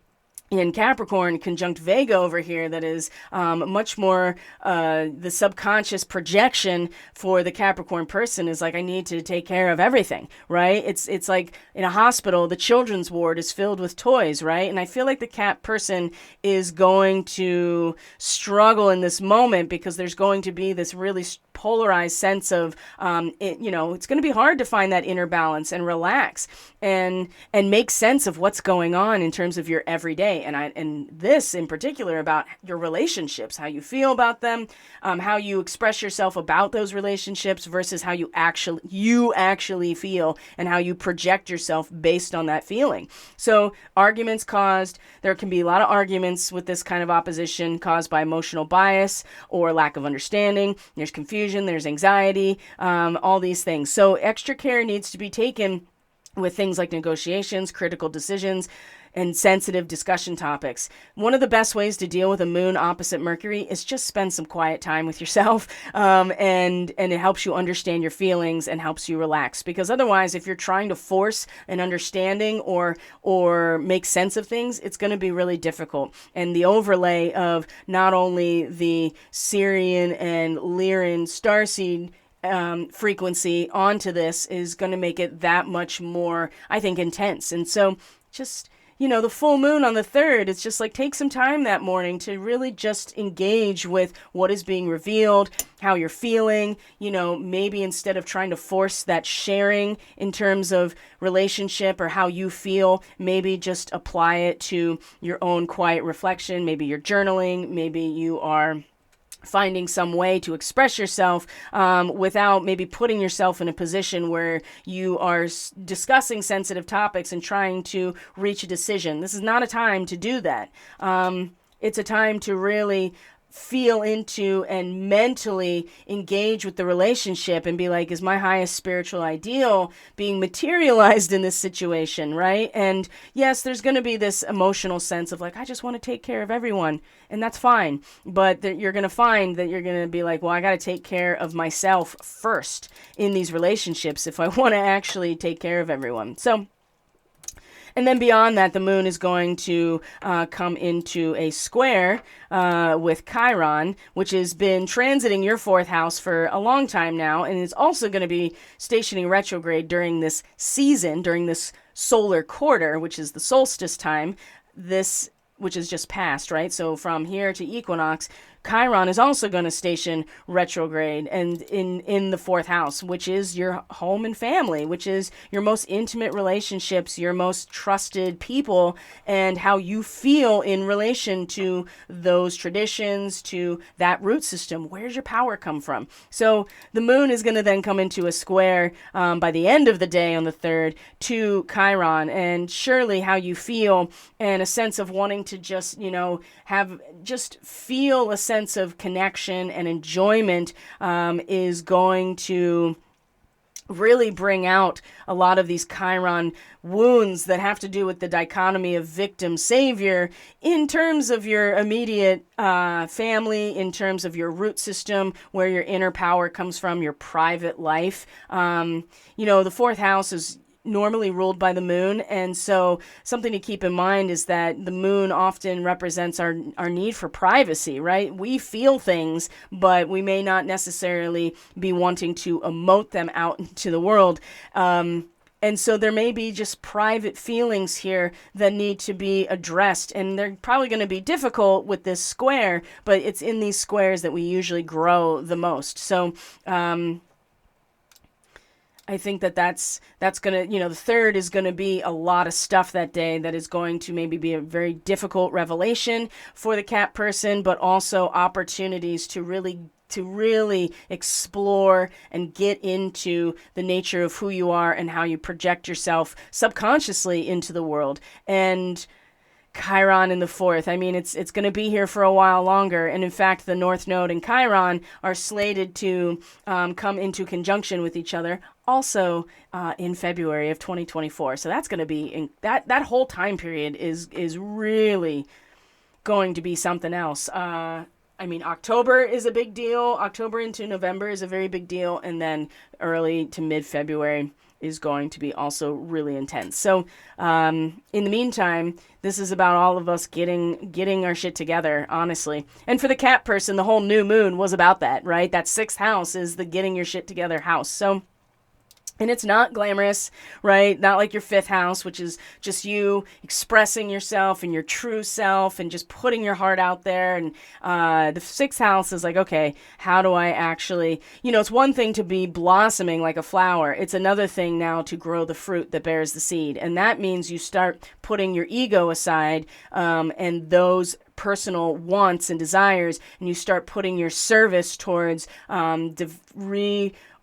in Capricorn conjunct Vega over here that is much more the subconscious projection for the Capricorn person is like, I need to take care of everything, right? It's like in a hospital, the children's ward is filled with toys, right? And I feel like the Cap person is going to struggle in this moment because there's going to be this really polarized sense of, it's going to be hard to find that inner balance and relax and make sense of what's going on in terms of your everyday. And this in particular about your relationships, how you feel about them, how you express yourself about those relationships versus how you actually feel and how you project yourself based on that feeling. So arguments caused, there can be a lot of arguments with this kind of opposition caused by emotional bias or lack of understanding. There's confusion, there's anxiety, all these things. So extra care needs to be taken with things like negotiations, critical decisions, and sensitive discussion topics. One of the best ways to deal with a moon opposite Mercury is just spend some quiet time with yourself, and it helps you understand your feelings and helps you relax. Because otherwise, if you're trying to force an understanding or make sense of things, it's going to be really difficult. And the overlay of not only the Sirian and Lyran starseed frequency onto this is going to make it that much more, I think, intense. And so just, the full moon on the 3rd, it's just like take some time that morning to really just engage with what is being revealed, how you're feeling, maybe instead of trying to force that sharing in terms of relationship or how you feel, maybe just apply it to your own quiet reflection. Maybe you're journaling, maybe you are finding some way to express yourself without maybe putting yourself in a position where you are discussing sensitive topics and trying to reach a decision. This is not a time to do that. It's a time to really feel into and mentally engage with the relationship and be like, is my highest spiritual ideal being materialized in this situation, right? And yes, there's going to be this emotional sense of like, I just want to take care of everyone, and that's fine. But you're going to find that you're going to be like, well, I got to take care of myself first in these relationships if I want to actually take care of everyone. So, and then beyond that, the moon is going to come into a square with Chiron, which has been transiting your 4th house for a long time now, and is also going to be stationing retrograde during this season, during this solar quarter, which is the solstice time, which is just past, right? So from here to equinox, Chiron is also going to station retrograde and in the 4th house, which is your home and family, which is your most intimate relationships, your most trusted people, and how you feel in relation to those traditions, to that root system. Where's your power come from? So the moon is going to then come into a square by the end of the day on the 3rd to Chiron, and surely how you feel and a sense of wanting to just, feel a sense of connection and enjoyment is going to really bring out a lot of these Chiron wounds that have to do with the dichotomy of victim savior in terms of your immediate family, in terms of your root system, where your inner power comes from, your private life. The 4th house is normally ruled by the moon, and so something to keep in mind is that the moon often represents our need for privacy, right? We feel things, but we may not necessarily be wanting to emote them out into the world. And so there may be just private feelings here that need to be addressed, and they're probably going to be difficult with this square, but it's in these squares that we usually grow the most. So, I think that's going to, the 3rd is going to be a lot of stuff that day that is going to maybe be a very difficult revelation for the Cap person, but also opportunities to really explore and get into the nature of who you are and how you project yourself subconsciously into the world. And Chiron in the 4th. I mean, it's going to be here for a while longer. And in fact, the North Node and Chiron are slated to come into conjunction with each other also in February of 2024. So that's going to be, that whole time period is really going to be something else. October is a big deal. October into November is a very big deal. And then early to mid-February is going to be also really intense. So in the meantime, this is about all of us getting our shit together, honestly. And for the Cap person, the whole new moon was about that, right? That 6th house is the getting your shit together house. So, and it's not glamorous, right? Not like your 5th house, which is just you expressing yourself and your true self and just putting your heart out there. And the 6th house is like, okay, how do I actually, it's one thing to be blossoming like a flower. It's another thing now to grow the fruit that bears the seed. And that means you start putting your ego aside and those personal wants and desires, and you start putting your service towards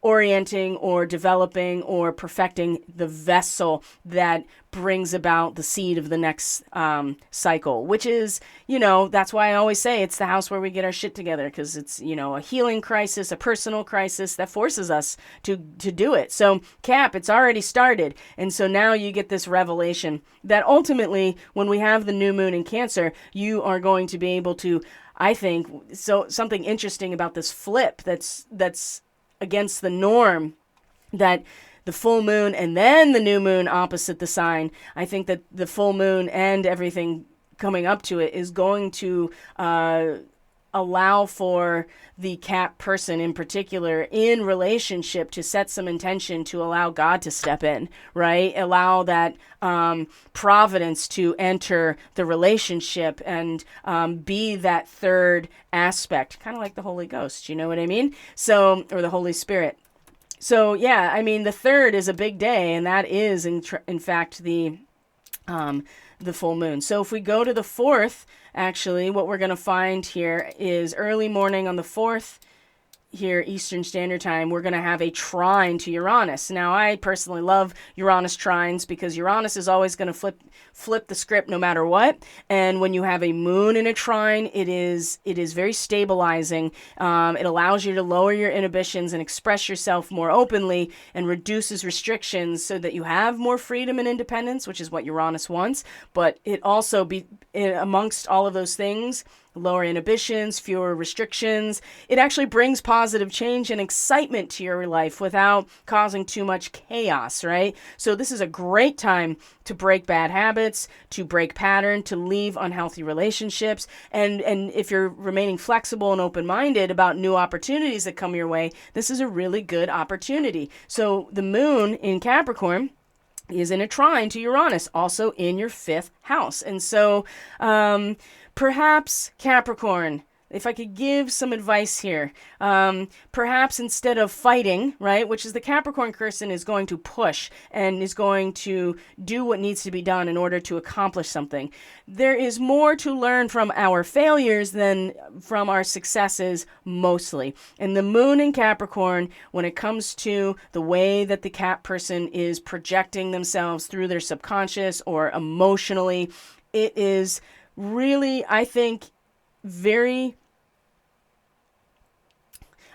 orienting or developing or perfecting the vessel that brings about the seed of the next cycle, which is, that's why I always say it's the house where we get our shit together, because it's, a healing crisis, a personal crisis that forces us to do it. So Cap, it's already started. And so now you get this revelation that ultimately, when we have the new moon in Cancer, you are going to be able to, I think, so something interesting about this flip that's against the norm, that the full moon and then the new moon opposite the sign, I think that the full moon and everything coming up to it is going to allow for the Cap person in particular in relationship to set some intention to allow God to step in, right? Allow that providence to enter the relationship and be that third aspect, kind of like the Holy Ghost, you know what I mean? So, or the Holy Spirit. So yeah, I mean, the 3rd is a big day, and that is in fact the full moon. So if we go to the 4th, actually, what we're going to find here is early morning on the 4th, here Eastern Standard Time, we're going to have a trine to Uranus. Now, I personally love Uranus trines because Uranus is always going to flip the script no matter what. And when you have a moon in a trine, it is very stabilizing. It allows you to lower your inhibitions and express yourself more openly, and reduces restrictions so that you have more freedom and independence, which is what Uranus wants. But it also amongst all of those things, lower inhibitions, fewer restrictions. It actually brings positive change and excitement to your life without causing too much chaos, right? So this is a great time to break bad habits, to break pattern, to leave unhealthy relationships. And if you're remaining flexible and open-minded about new opportunities that come your way, this is a really good opportunity. So the moon in Capricorn is in a trine to Uranus, also in your 5th house. And so perhaps Capricorn, if I could give some advice here, perhaps instead of fighting, right, which is the Capricorn person is going to push and is going to do what needs to be done in order to accomplish something. There is more to learn from our failures than from our successes mostly. And the moon in Capricorn, when it comes to the way that the Cap person is projecting themselves through their subconscious or emotionally, it is really, I think,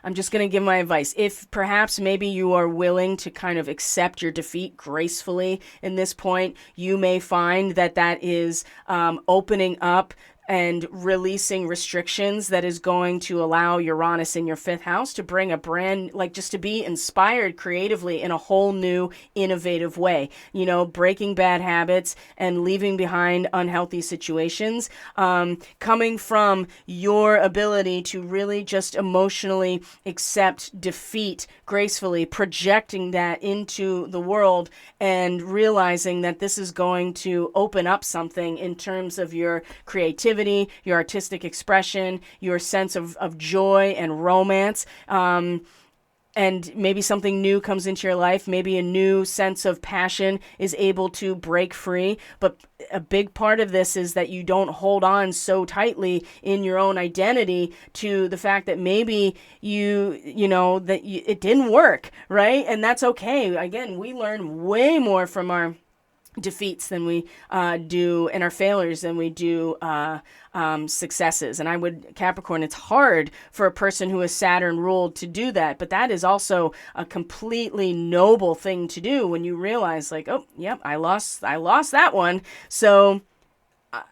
I'm just going to give my advice. If perhaps maybe you are willing to kind of accept your defeat gracefully in this point, you may find that is opening up and releasing restrictions that is going to allow Uranus in your 5th house to bring a brand, just to be inspired creatively in a whole new, innovative way. Breaking bad habits and leaving behind unhealthy situations, coming from your ability to really just emotionally accept defeat gracefully, projecting that into the world and realizing that this is going to open up something in terms of your creativity, your artistic expression, your sense of joy and romance, and maybe something new comes into your life. Maybe a new sense of passion is able to break free. But a big part of this is that you don't hold on so tightly in your own identity to the fact that maybe it didn't work, right? And that's okay. Again, we learn way more from our defeats than we do, and our failures than we do successes. And Capricorn, it's hard for a person who is Saturn ruled to do that, but that is also a completely noble thing to do when you realize oh, yep, I lost that one. So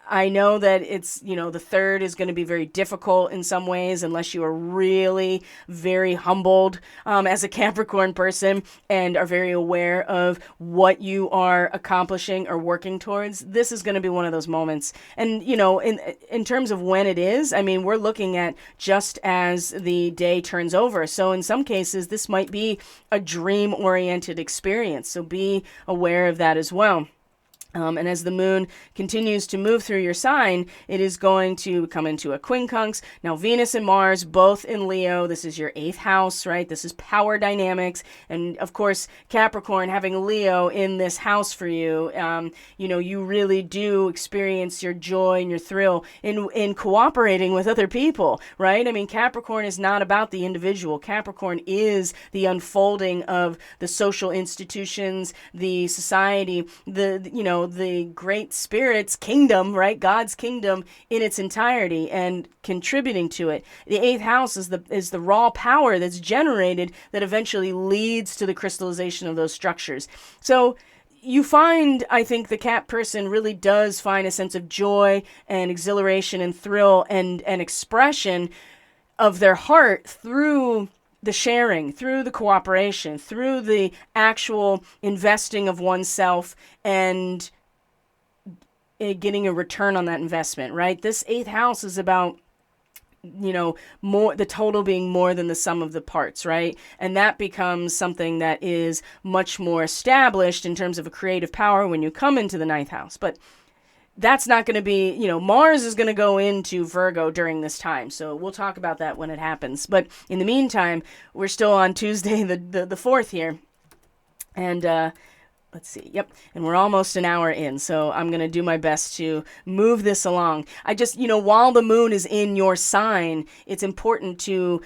I know that it's, the third is going to be very difficult in some ways unless you are really very humbled as a Capricorn person and are very aware of what you are accomplishing or working towards. This is going to be one of those moments. And, in terms of when it is, I mean, we're looking at just as the day turns over. So in some cases, this might be a dream-oriented experience. So be aware of that as well. And as the moon continues to move through your sign, it is going to come into a quincunx. Now, Venus and Mars, both in Leo. This is your 8th house, right? This is power dynamics. And of course, Capricorn, having Leo in this house for you, you really do experience your joy and your thrill in cooperating with other people, right? I mean, Capricorn is not about the individual. Capricorn is the unfolding of the social institutions, the society, the great spirit's kingdom, right? God's kingdom in its entirety and contributing to it. The 8th house is the raw power that's generated that eventually leads to the crystallization of those structures. So you find, I think, the Cap person really does find a sense of joy and exhilaration and thrill and expression of their heart through the sharing, through the cooperation, through the actual investing of oneself and getting a return on that investment, right? This 8th house is about, more, the total being more than the sum of the parts, right? And that becomes something that is much more established in terms of a creative power when you come into the 9th house. But that's not going to be, Mars is going to go into Virgo during this time. So we'll talk about that when it happens. But in the meantime, we're still on Tuesday, the 4th here. And let's see. Yep. And we're almost an hour in. So I'm going to do my best to move this along. I just, while the moon is in your sign, it's important to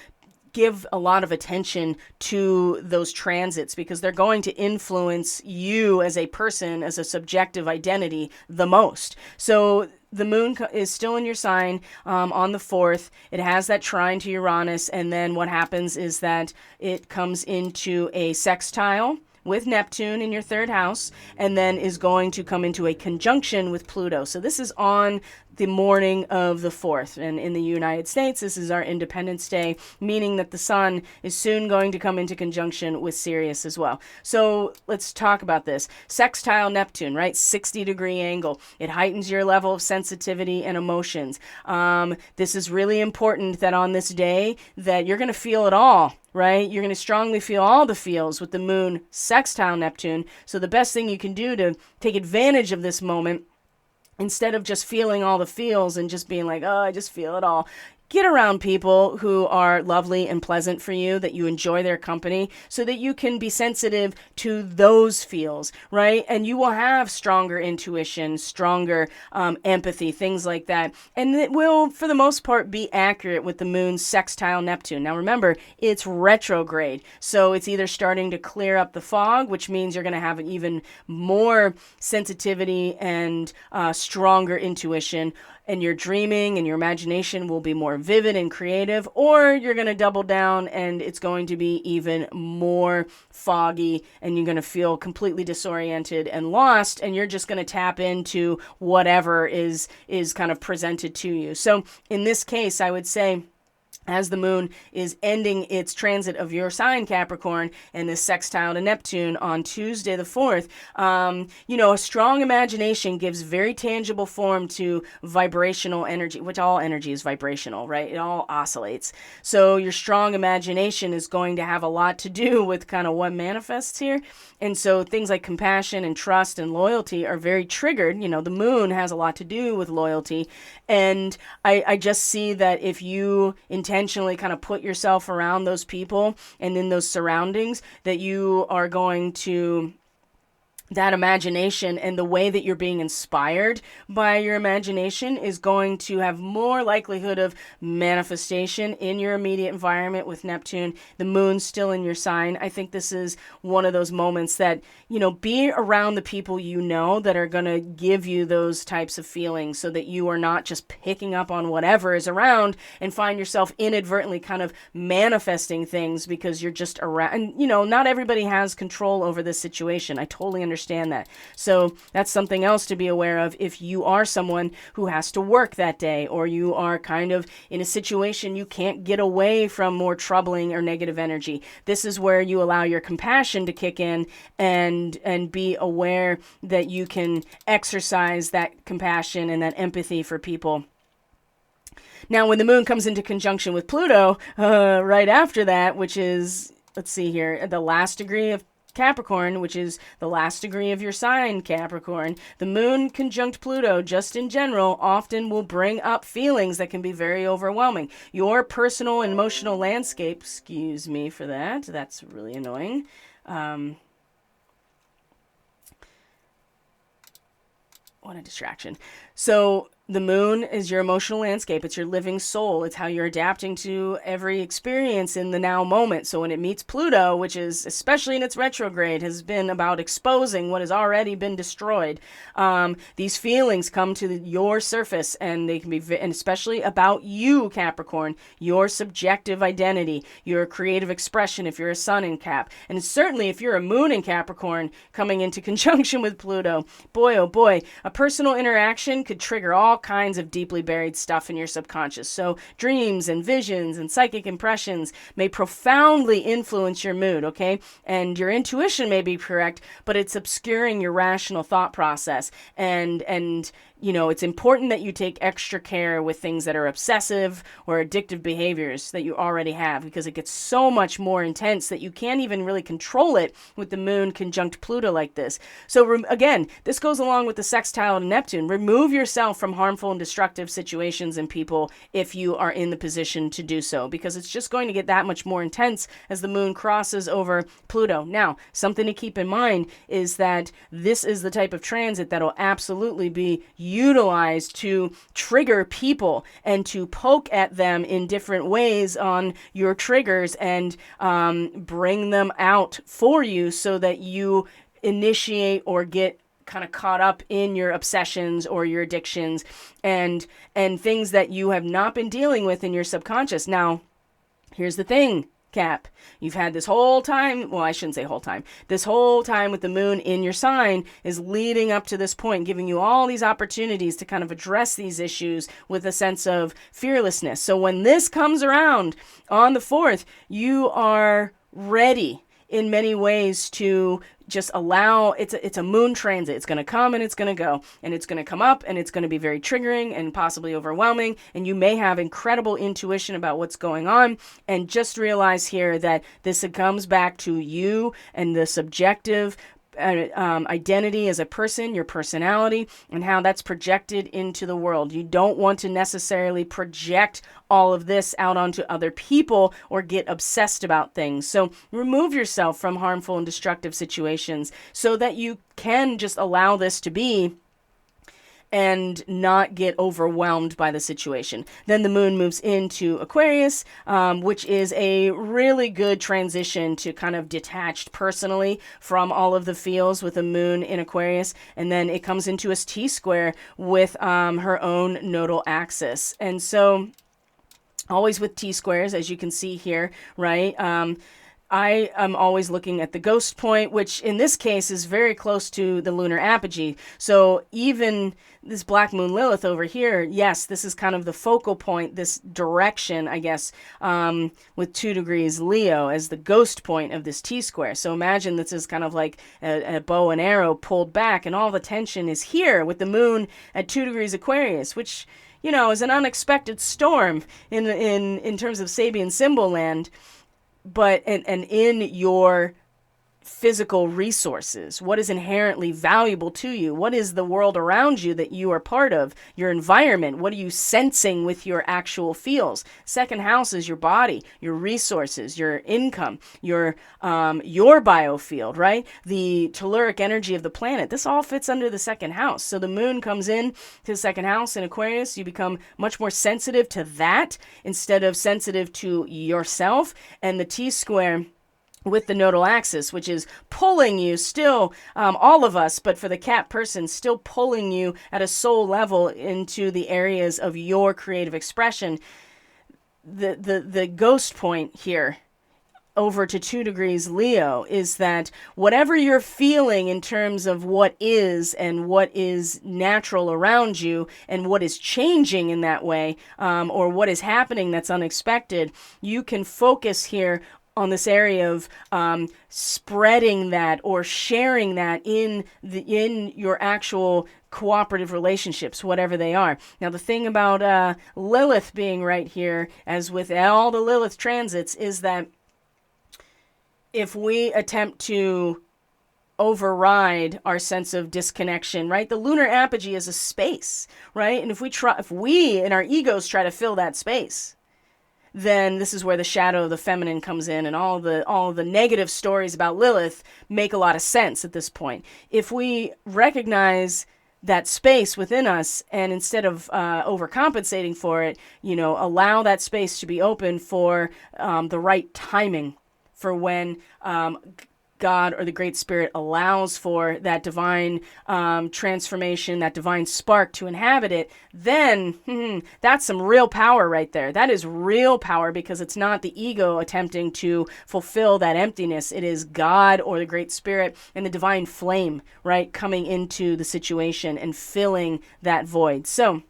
give a lot of attention to those transits because they're going to influence you as a person, as a subjective identity the most. So the moon is still in your sign on the 4th. It has that trine to Uranus. And then what happens is that it comes into a sextile with Neptune in your 3rd house, and then is going to come into a conjunction with Pluto. So this is on the morning of the 4th. And in the United States, this is our Independence Day, meaning that the sun is soon going to come into conjunction with Sirius as well. So let's talk about this. Sextile Neptune, right? 60-degree angle. It heightens your level of sensitivity and emotions. This is really important that on this day that you're going to feel it all, right? You're going to strongly feel all the feels with the moon sextile Neptune. So the best thing you can do to take advantage of this moment, instead of just feeling all the feels and just being like, oh, I just feel it all, get around people who are lovely and pleasant for you, that you enjoy their company, so that you can be sensitive to those feels, right? And you will have stronger intuition, stronger empathy, things like that. And it will, for the most part, be accurate with the moon's sextile Neptune. Now, remember, it's retrograde. So it's either starting to clear up the fog, which means you're going to have even more sensitivity and stronger intuition, and your dreaming and your imagination will be more vivid and creative, or you're going to double down and it's going to be even more foggy and you're going to feel completely disoriented and lost, and you're just going to tap into whatever is kind of presented to you. So in this case, I would say, as the moon is ending its transit of your sign, Capricorn, and this sextile to Neptune on Tuesday the 4th, a strong imagination gives very tangible form to vibrational energy, which all energy is vibrational, right? It all oscillates. So your strong imagination is going to have a lot to do with kind of what manifests here. And so things like compassion and trust and loyalty are very triggered. The moon has a lot to do with loyalty. And I just see that if you intentionally kind of put yourself around those people and in those surroundings, that you are going to, that imagination and the way that you're being inspired by your imagination is going to have more likelihood of manifestation in your immediate environment with Neptune. The moon's still in your sign. I think this is one of those moments that, be around the people that are going to give you those types of feelings, so that you are not just picking up on whatever is around and find yourself inadvertently kind of manifesting things because you're just around. And, not everybody has control over this situation. I totally understand understand that. So that's something else to be aware of if you are someone who has to work that day, or you are kind of in a situation you can't get away from more troubling or negative energy. This is where you allow your compassion to kick in and be aware that you can exercise that compassion and that empathy for people. Now, when the moon comes into conjunction with Pluto, right after that, which is, let's see here, the last degree of Capricorn, which is the last degree of your sign, Capricorn, the moon conjunct Pluto, just in general, often will bring up feelings that can be very overwhelming. Your personal and emotional landscape, excuse me for that, that's really annoying. What a distraction. So the moon is your emotional landscape. It's your living soul. It's how you're adapting to every experience in the now moment. So when it meets Pluto, which is, especially in its retrograde, has been about exposing what has already been destroyed, these feelings come to your surface, and they can be, and especially about you, Capricorn, your subjective identity, your creative expression if you're a sun in Cap. And certainly if you're a moon in Capricorn coming into conjunction with Pluto, boy, oh boy, a personal interaction could trigger all kinds of deeply buried stuff in your subconscious. So dreams and visions and psychic impressions may profoundly influence your mood, okay? And your intuition may be correct, but it's obscuring your rational thought process. And you know, it's important that you take extra care with things that are obsessive or addictive behaviors that you already have, because it gets so much more intense that you can't even really control it with the moon conjunct Pluto like this. So again, this goes along with the sextile to Neptune. Remove yourself from harmful and destructive situations and people if you are in the position to do so, because it's just going to get that much more intense as the moon crosses over Pluto. Now, something to keep in mind is that this is the type of transit that will absolutely be utilized to trigger people and to poke at them in different ways on your triggers and bring them out for you so that you initiate or get kind of caught up in your obsessions or your addictions and things that you have not been dealing with in your subconscious. Now, here's the thing, Cap. You've had this whole time, well, I shouldn't say whole time, this whole time with the moon in your sign is leading up to this point, giving you all these opportunities to kind of address these issues with a sense of fearlessness. So when this comes around on the 4th, you are ready in many ways to just allow, it's a moon transit. It's going to come and it's going to go, and it's going to come up and it's going to be very triggering and possibly overwhelming. And you may have incredible intuition about what's going on. And just realize here that this comes back to you and the subjective identity as a person, your personality, and how that's projected into the world. You don't want to necessarily project all of this out onto other people or get obsessed about things. So remove yourself from harmful and destructive situations so that you can just allow this to be and not get overwhelmed by the situation. Then the moon moves into Aquarius, which is a really good transition to kind of detached personally from all of the feels with the moon in Aquarius. And then it comes into a T-square with her own nodal axis. And so always with T-squares, as you can see here, right? I am always looking at the ghost point, which in this case is very close to the lunar apogee. So even this black moon Lilith over here, yes, this is kind of the focal point, this direction, I guess, with 2 degrees Leo as the ghost point of this T-square. So imagine this is kind of like a bow and arrow pulled back, and all the tension is here with the moon at 2 degrees Aquarius, which, you know, is an unexpected storm in terms of Sabian symbol land. But and in your physical resources, what is inherently valuable to you? What is the world around you that you are part of? Your environment. What are you sensing with your actual feels? Second house is your body, your resources, your income, your biofield, right? The telluric energy of the planet. This all fits under the second house. So the moon comes in to the second house in Aquarius. You become much more sensitive to that instead of sensitive to yourself. And the T-square with the nodal axis, which is pulling you still, all of us, but for the Cap person, still pulling you at a soul level into the areas of your creative expression. The ghost point here over to 2 degrees Leo is that whatever you're feeling in terms of what is and what is natural around you and what is changing in that way, or what is happening that's unexpected, you can focus here on this area of spreading that or sharing that in your actual cooperative relationships, whatever they are. Now, the thing about Lilith being right here, as with all the Lilith transits, is that if we attempt to override our sense of disconnection, right? The lunar apogee is a space, right? And if we in our egos try to fill that space, then this is where the shadow of the feminine comes in, and all the negative stories about Lilith make a lot of sense at this point. If we recognize that space within us, and instead of overcompensating for it, allow that space to be open for the right timing, for when God or the Great Spirit allows for that divine transformation, that divine spark to inhabit it, then that's some real power right there. That is real power, because it's not the ego attempting to fulfill that emptiness. It is God or the Great Spirit and the divine flame, right, coming into the situation and filling that void. So,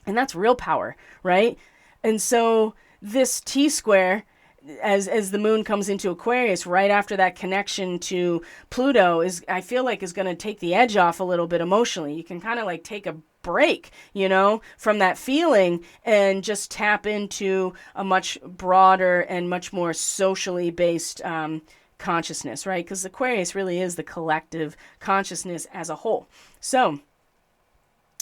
and that's real power, right? And so this T-square, as the moon comes into Aquarius right after that connection to Pluto, I feel like is going to take the edge off a little bit emotionally. You can kind of like take a break, from that feeling and just tap into a much broader and much more socially based consciousness, right? Because Aquarius really is the collective consciousness as a whole. So,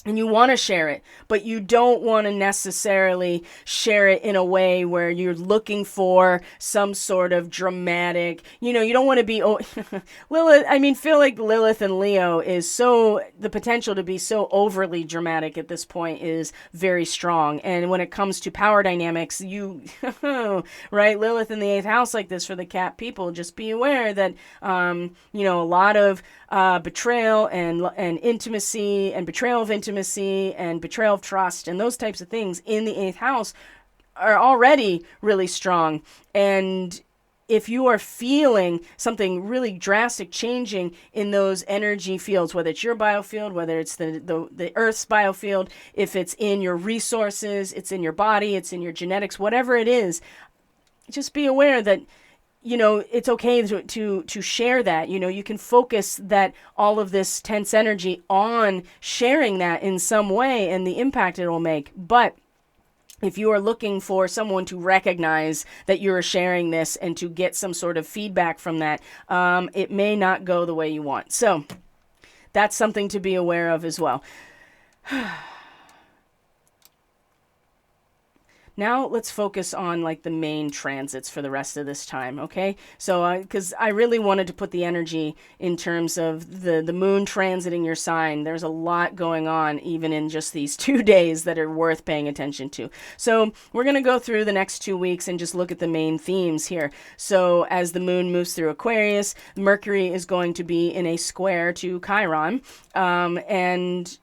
and you want to share it, but you don't want to necessarily share it in a way where you're looking for some sort of dramatic, you don't want to be, Lilith, feel like Lilith and Leo is the potential to be so overly dramatic at this point is very strong. And when it comes to power dynamics, right, Lilith in the 8th house like this for the Cap people, just be aware that, a lot of betrayal and intimacy and betrayal of intimacy and betrayal of trust and those types of things in the 8th house are already really strong. And if you are feeling something really drastic changing in those energy fields, whether it's your biofield, whether it's the Earth's biofield, if it's in your resources, it's in your body, it's in your genetics, whatever it is, just be aware that it's okay to share that. You can focus that all of this tense energy on sharing that in some way and the impact it will make. But if you are looking for someone to recognize that you're sharing this and to get some sort of feedback from that, it may not go the way you want. So that's something to be aware of as well. Now let's focus on like the main transits for the rest of this time, okay? So, because I really wanted to put the energy in terms of the moon transiting your sign. There's a lot going on even in just these 2 days that are worth paying attention to. So we're going to go through the next 2 weeks and just look at the main themes here. So as the moon moves through Aquarius, Mercury is going to be in a square to Chiron, and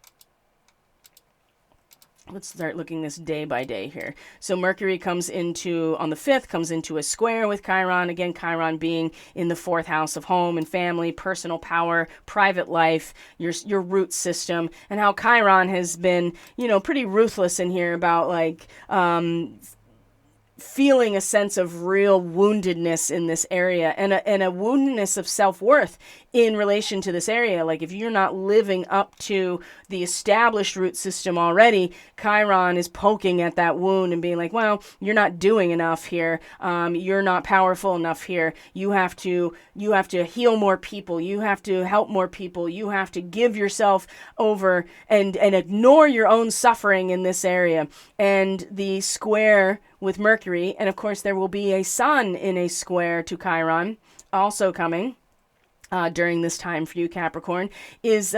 let's start looking this day by day here. So Mercury on the 5th, comes into a square with Chiron. Again, Chiron being in the 4th house of home and family, personal power, private life, your root system, and how Chiron has been, pretty ruthless in here about feeling a sense of real woundedness in this area and a woundedness of self-worth in relation to this area. Like if you're not living up to the established root system already, Chiron is poking at that wound and being like, well, you're not doing enough here. You're not powerful enough here. You have to heal more people. You have to help more people. You have to give yourself over and ignore your own suffering in this area. And the square with Mercury, and of course there will be a sun in a square to Chiron also coming during this time for you, Capricorn, is,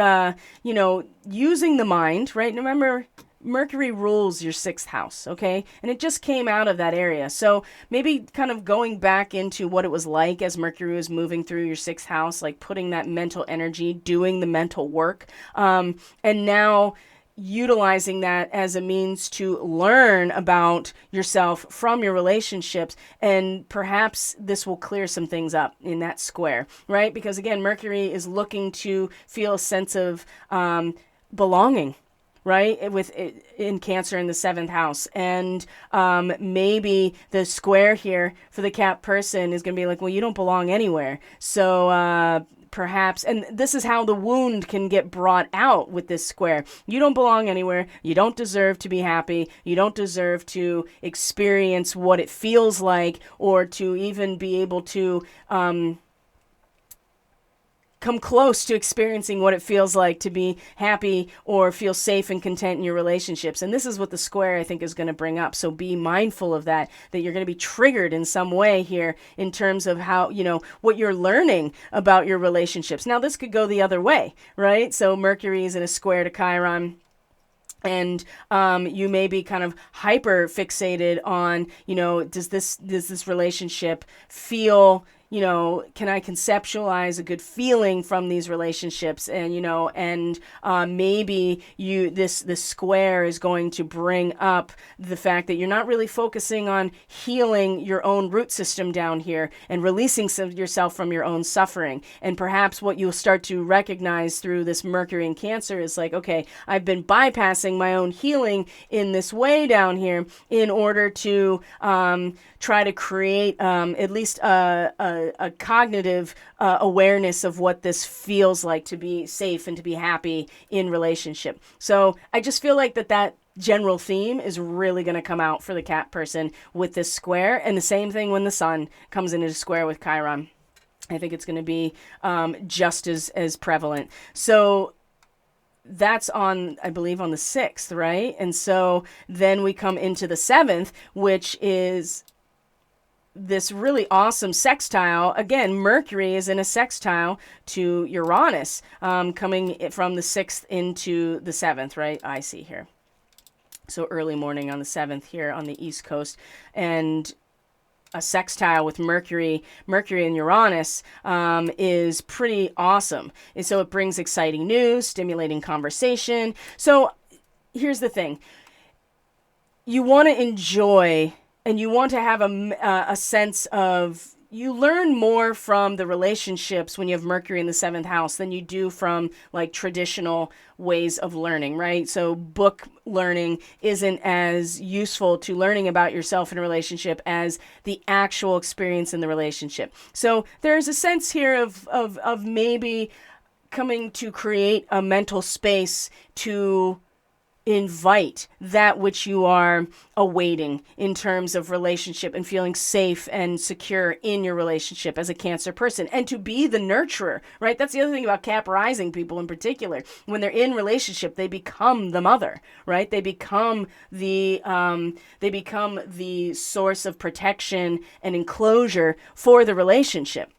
using the mind, right? Remember, Mercury rules your 6th house, okay? And it just came out of that area. So maybe kind of going back into what it was like as Mercury was moving through your 6th house, like putting that mental energy, doing the mental work. And now utilizing that as a means to learn about yourself from your relationships, and perhaps this will clear some things up in that square, right? Because again, Mercury is looking to feel a sense of belonging, right, with in Cancer in the 7th house. And maybe the square here for the Cap person is going to be like, well, you don't belong anywhere. So perhaps, and this is how the wound can get brought out with this square. You don't belong anywhere. You don't deserve to be happy. You don't deserve to experience what it feels like, or to even be able to come close to experiencing what it feels like to be happy or feel safe and content in your relationships. And this is what the square, I think, is going to bring up. So be mindful of that you're going to be triggered in some way here in terms of how, what you're learning about your relationships. Now, this could go the other way, right? So Mercury is in a square to Chiron. And you may be kind of hyper fixated on, does this relationship feel, can I conceptualize a good feeling from these relationships? And, maybe this square is going to bring up the fact that you're not really focusing on healing your own root system down here and releasing yourself from your own suffering. And perhaps what you'll start to recognize through this Mercury in Cancer is like, okay, I've been bypassing my own healing in this way down here in order to try to create at least a cognitive awareness of what this feels like to be safe and to be happy in relationship. So I just feel like that general theme is really going to come out for the Cap person with this square. And the same thing when the Sun comes into a square with Chiron. I think it's going to be just as prevalent. So that's on, I believe, on the 6th, right? And so then we come into the 7th, which is this really awesome sextile. Again, Mercury is in a sextile to Uranus, coming from the 6th into the 7th, right? I see here. So early morning on the 7th here on the East Coast. And a sextile with Mercury and Uranus is pretty awesome. And so it brings exciting news, stimulating conversation. So here's the thing. You want to enjoy, and you want to have a sense of, you learn more from the relationships when you have Mercury in the 7th house than you do from like traditional ways of learning, right? So book learning isn't as useful to learning about yourself in a relationship as the actual experience in the relationship. So there's a sense here of maybe coming to create a mental space to invite that which you are awaiting in terms of relationship and feeling safe and secure in your relationship as a Cancer person, and to be the nurturer, right? That's the other thing about Cap rising people in particular. When they're in relationship, they become the mother, right? They become the source of protection and enclosure for the relationship.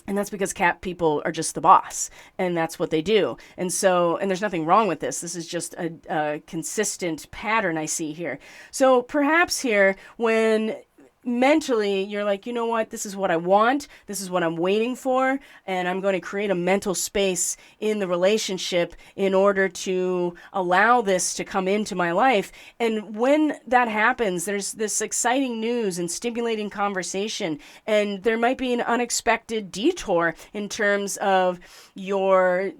And that's because Cap people are just the boss, and that's what they do. And so, and there's nothing wrong with this. This is just a consistent pattern I see here. So perhaps here, when mentally you're like, you know what, this is what I want, this is what I'm waiting for, and I'm going to create a mental space in the relationship in order to allow this to come into my life. And when that happens, there's this exciting news and stimulating conversation, and there might be an unexpected detour in terms of your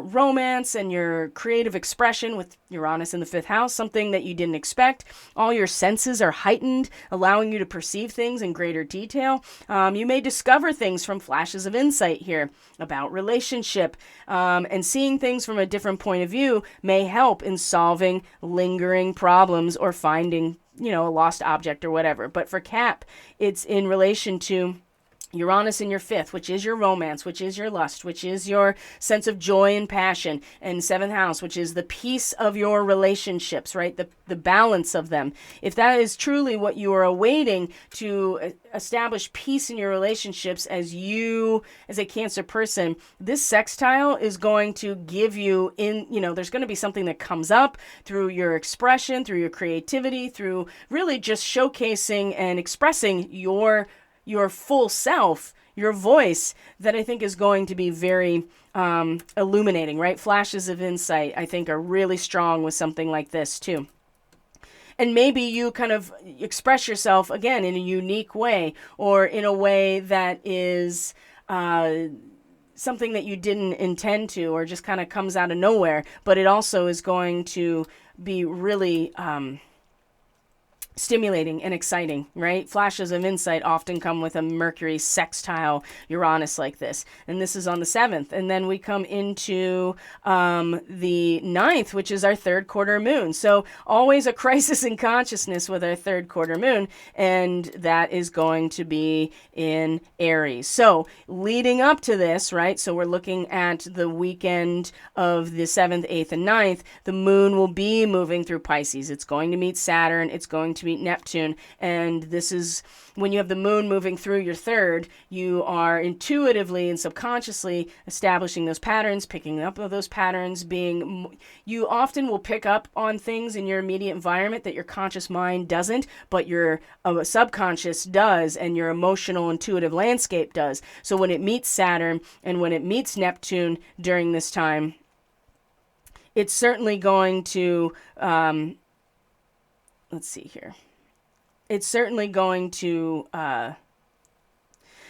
romance and your creative expression with Uranus in the 5th house, something that you didn't expect. All your senses are heightened, allowing you to perceive things in greater detail. You may discover things from flashes of insight here about relationship, and seeing things from a different point of view may help in solving lingering problems or finding, a lost object or whatever. But for Cap, it's in relation to Uranus in your 5th, which is your romance, which is your lust, which is your sense of joy and passion, and 7th house, which is the peace of your relationships, right? The balance of them. If that is truly what you are awaiting to establish peace in your relationships as a Cancer person, this sextile is going to give you there's going to be something that comes up through your expression, through your creativity, through really just showcasing and expressing your your full self, your voice, that I think is going to be very illuminating, right? Flashes of insight, I think, are really strong with something like this too. And maybe you kind of express yourself again in a unique way, or in a way that is something that you didn't intend to, or just kind of comes out of nowhere. But it also is going to be really stimulating and exciting, right? Flashes of insight often come with a Mercury sextile Uranus like this. And this is on the 7th. And then we come into the 9th, which is our third quarter moon. So always a crisis in consciousness with our third quarter moon. And that is going to be in Aries. So leading up to this, right? So we're looking at the weekend of the 7th, 8th, and 9th. The moon will be moving through Pisces. It's going to meet Saturn. It's going to meet Neptune, and this is when you have the moon moving through your third, you are intuitively and subconsciously establishing those patterns, picking up those patterns, you often will pick up on things in your immediate environment that your conscious mind doesn't, but your subconscious does, and your emotional intuitive landscape does. So when it meets Saturn and when it meets Neptune during this time, it's certainly going to let's see here. It's certainly going to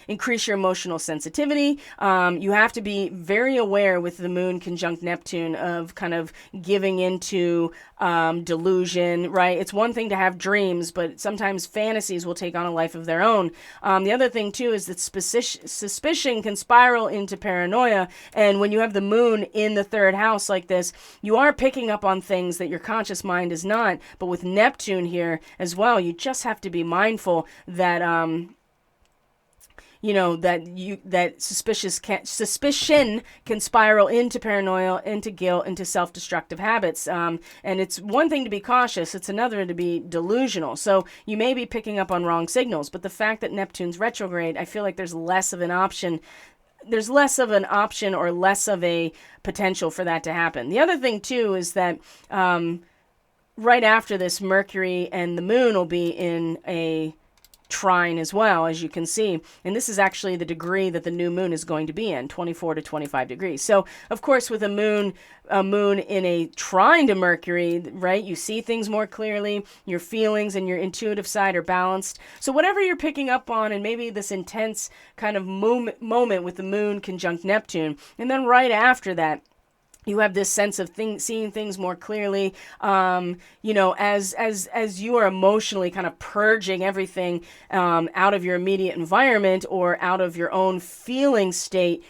increase your emotional sensitivity. You have to be very aware with the moon conjunct Neptune of kind of giving into delusion, right? It's one thing to have dreams, but sometimes fantasies will take on a life of their own. The other thing too is that suspicion can spiral into paranoia. And when you have the moon in the third house like this, you are picking up on things that your conscious mind is not. But with Neptune here as well, you just have to be mindful that that suspicion can spiral into paranoia, into guilt, into self-destructive habits. And it's one thing to be cautious, it's another to be delusional. So you may be picking up on wrong signals, but the fact that Neptune's retrograde, I feel like there's less of an option or less of a potential for that to happen. The other thing too is that right after this, Mercury and the moon will be in a trine as well, as you can see. And this is actually the degree that the new moon is going to be in, 24 to 25 degrees. So, of course, with a moon in a trine to Mercury, right, you see things more clearly, your feelings and your intuitive side are balanced. So whatever you're picking up on, and maybe this intense kind of moment with the moon conjunct Neptune, and then right after that, you have this sense of seeing things more clearly, as you are emotionally kind of purging everything out of your immediate environment or out of your own feeling state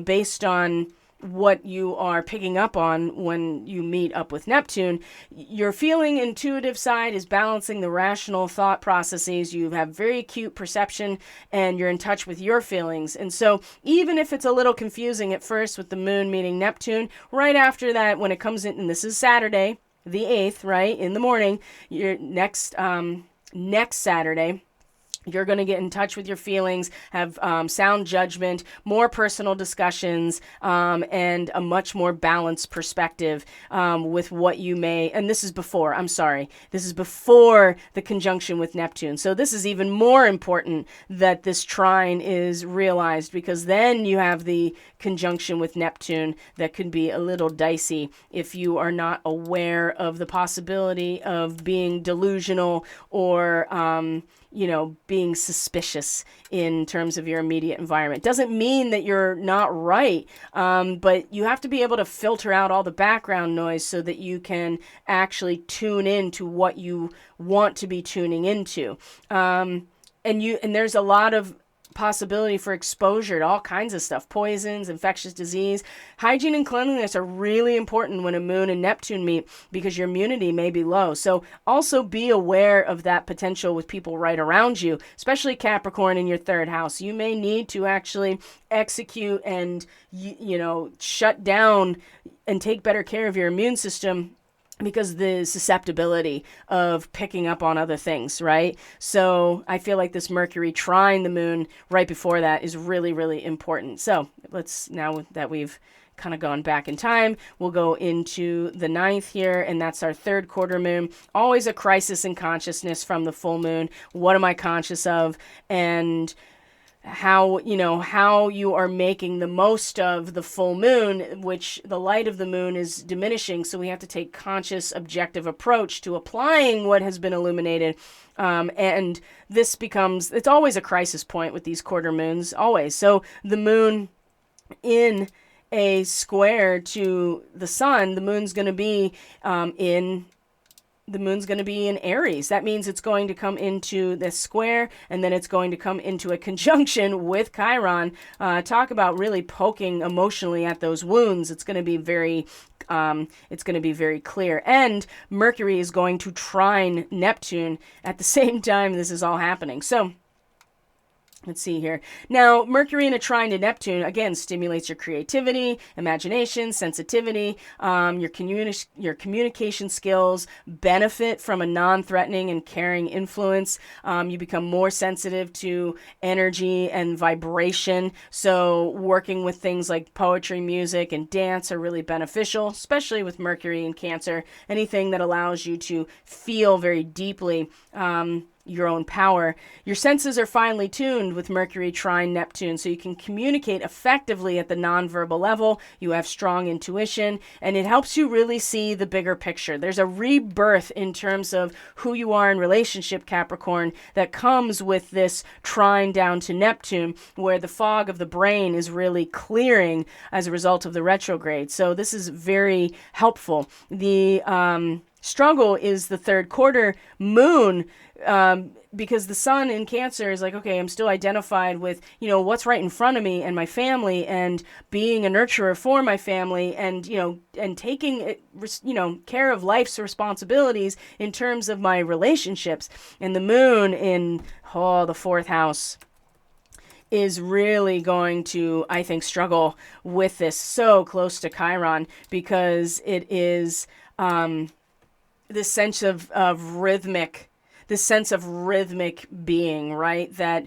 based on what you are picking up on when you meet up with Neptune. Your feeling intuitive side is balancing the rational thought processes. You have very acute perception and you're in touch with your feelings. And so even if it's a little confusing at first with the moon meeting Neptune, right after that, when it comes in, and this is Saturday, the 8th, right, in the morning, your next Saturday, you're going to get in touch with your feelings, have sound judgment, more personal discussions, and a much more balanced perspective with what you may, and this is before the conjunction with Neptune. So this is even more important that this trine is realized, because then you have the conjunction with Neptune that could be a little dicey if you are not aware of the possibility of being delusional or being suspicious in terms of your immediate environment. Doesn't mean that you're not right, but you have to be able to filter out all the background noise so that you can actually tune in to what you want to be tuning into. And there's a lot of possibility for exposure to all kinds of stuff, poisons, infectious disease. Hygiene and cleanliness are really important when a moon and Neptune meet, because your immunity may be low. So also be aware of that potential with people right around you, especially Capricorn in your third house. You may need to actually execute and, shut down and take better care of your immune system, because the susceptibility of picking up on other things, right? So I feel like this Mercury trine the moon right before that is really, really important. So now that we've kind of gone back in time. We'll go into the 9th here, and that's our 3rd quarter moon. Always a crisis in consciousness from the full moon. What am I conscious of? And how you are making the most of the full moon, which the light of the moon is diminishing. So we have to take conscious, objective approach to applying what has been illuminated. And this it's always a crisis point with these quarter moons, always. So the moon in a square to the sun, the moon's going to be in Aries. That means it's going to come into this square, and then it's going to come into a conjunction with Chiron. Talk about really poking emotionally at those wounds. It's going to be very clear. And Mercury is going to trine Neptune at the same time this is all happening. So let's see here. Now, Mercury in a trine to Neptune, again, stimulates your creativity, imagination, sensitivity, your communication skills, benefit from a non-threatening and caring influence. You become more sensitive to energy and vibration. So working with things like poetry, music, and dance are really beneficial, especially with Mercury in Cancer. Anything that allows you to feel very deeply your own power. Your senses are finely tuned with Mercury trine Neptune, so you can communicate effectively at the nonverbal level. You have strong intuition, and it helps you really see the bigger picture. There's a rebirth in terms of who you are in relationship, Capricorn, that comes with this trine down to Neptune, where the fog of the brain is really clearing as a result of the retrograde. So this is very helpful. The struggle is the 3rd quarter moon, because the sun in Cancer is like, okay, I'm still identified with, what's right in front of me and my family, and being a nurturer for my family, and, and taking, care of life's responsibilities in terms of my relationships. And the moon in, the 4th house is really going to, I think, struggle with this, so close to Chiron, because it is, this sense of rhythmic being, right? That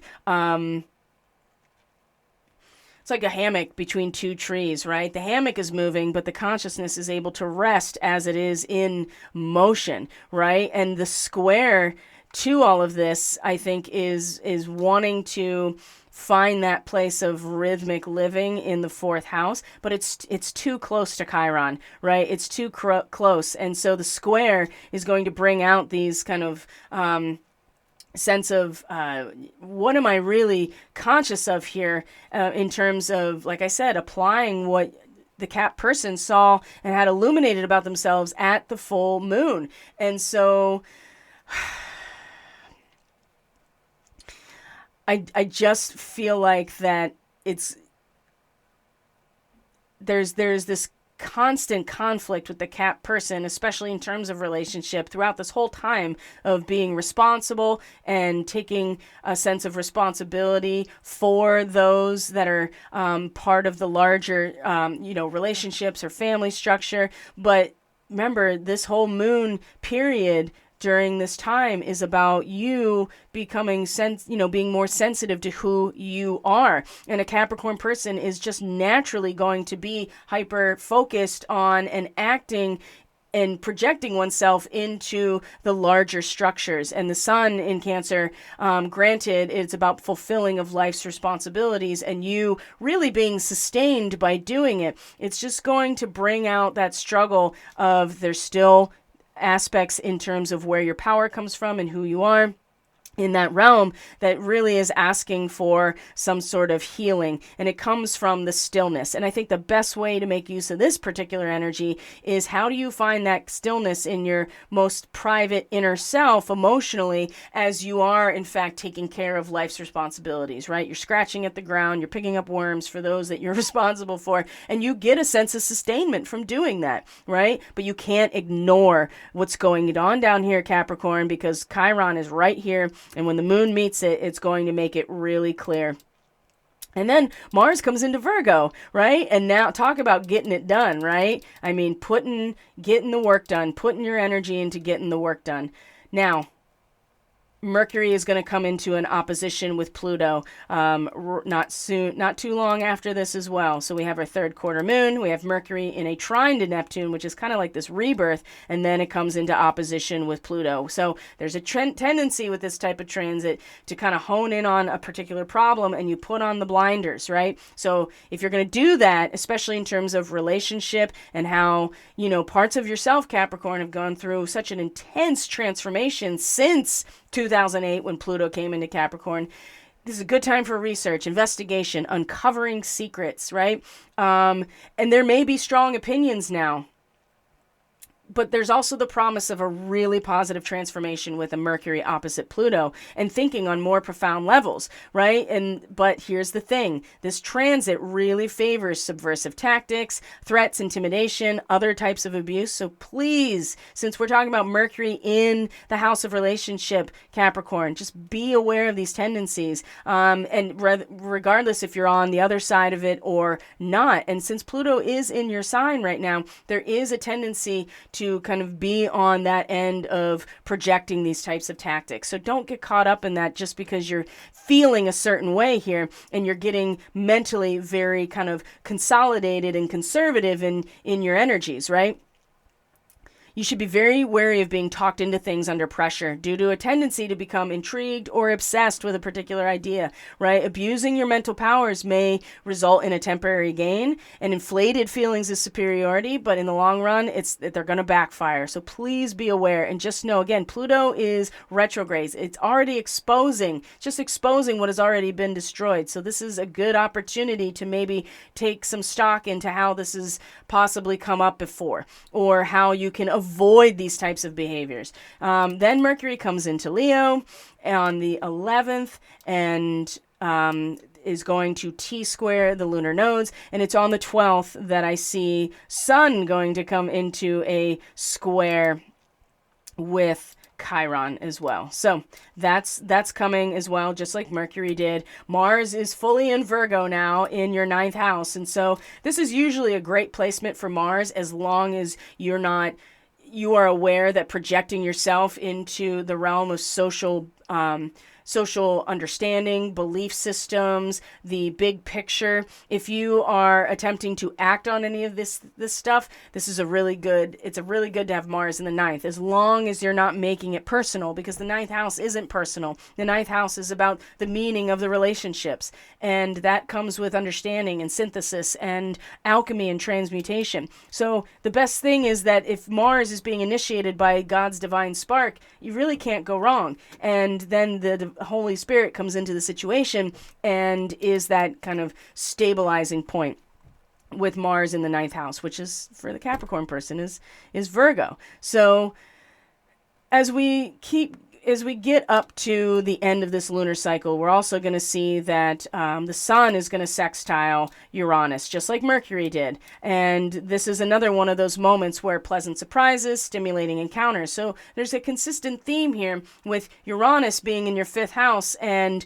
it's like a hammock between two trees, right? The hammock is moving, but the consciousness is able to rest as it is in motion, right? And the square to all of this, I think, is wanting to find that place of rhythmic living in the 4th house, but it's too close to Chiron, right? It's too close. And so the square is going to bring out these kind of sense of what am I really conscious of here, in terms of, like I said, applying what the Cap person saw and had illuminated about themselves at the full moon. And so I just feel like that there's this constant conflict with the Cap person, especially in terms of relationship, throughout this whole time of being responsible and taking a sense of responsibility for those that are part of the larger, relationships or family structure. But remember, this whole moon period during this time is about you becoming being more sensitive to who you are. And a Capricorn person is just naturally going to be hyper focused on and acting and projecting oneself into the larger structures. And the sun in Cancer, granted, it's about fulfilling of life's responsibilities and you really being sustained by doing it. It's just going to bring out that struggle of there's still aspects in terms of where your power comes from and who you are in that realm that really is asking for some sort of healing, and it comes from the stillness. And I think the best way to make use of this particular energy is, how do you find that stillness in your most private inner self emotionally, as you are in fact taking care of life's responsibilities, right? You're scratching at the ground, you're picking up worms for those that you're responsible for, and you get a sense of sustainment from doing that, right? But you can't ignore what's going on down here, Capricorn, because Chiron is right here. And when the moon meets it, it's going to make it really clear. And then Mars comes into Virgo, right? And now talk about getting it done, right? I mean, getting the work done, putting your energy into getting the work done. Now, Mercury is going to come into an opposition with Pluto not too long after this as well. So we have our third quarter moon. We have Mercury in a trine to Neptune, which is kind of like this rebirth, and then it comes into opposition with Pluto. So there's a tendency with this type of transit to kind of hone in on a particular problem, and you put on the blinders, right? So if you're going to do that, especially in terms of relationship and how, parts of yourself, Capricorn, have gone through such an intense transformation since 2008 when Pluto came into Capricorn. This is a good time for research, investigation, uncovering secrets, right? And there may be strong opinions now, but there's also the promise of a really positive transformation with a Mercury opposite Pluto and thinking on more profound levels, right? But here's the thing. This transit really favors subversive tactics, threats, intimidation, other types of abuse. So please, since we're talking about Mercury in the house of relationship, Capricorn, just be aware of these tendencies. And regardless if you're on the other side of it or not. And since Pluto is in your sign right now, there is a tendency to kind of be on that end of projecting these types of tactics. So don't get caught up in that just because you're feeling a certain way here and you're getting mentally very kind of consolidated and conservative in your energies, right? You should be very wary of being talked into things under pressure due to a tendency to become intrigued or obsessed with a particular idea, right? Abusing your mental powers may result in a temporary gain and inflated feelings of superiority, but in the long run, they're going to backfire. So please be aware and just know, again, Pluto is retrograde. It's already exposing what has already been destroyed. So this is a good opportunity to maybe take some stock into how this has possibly come up before or how you can avoid these types of behaviors. Then Mercury comes into Leo on the 11th and is going to T-square the lunar nodes, and it's on the 12th that I see Sun going to come into a square with Chiron as well. So that's coming as well, just like Mercury did. Mars is fully in Virgo now in your 9th house, and so this is usually a great placement for Mars as long as you are aware that projecting yourself into the realm of social understanding, belief systems, the big picture. If you are attempting to act on any of this stuff, it's really good to have Mars in the 9th, as long as you're not making it personal, because the 9th house isn't personal. The 9th house is about the meaning of the relationships, and that comes with understanding and synthesis and alchemy and transmutation. So the best thing is that if Mars is being initiated by God's divine spark, you really can't go wrong. And then the Holy Spirit comes into the situation and is that kind of stabilizing point with Mars in the 9th house, which is, for the Capricorn person, is Virgo. So as we get up to the end of this lunar cycle, we're also going to see that the sun is going to sextile Uranus, just like Mercury did. And this is another one of those moments where pleasant surprises, stimulating encounters. So there's a consistent theme here with Uranus being in your 5th house and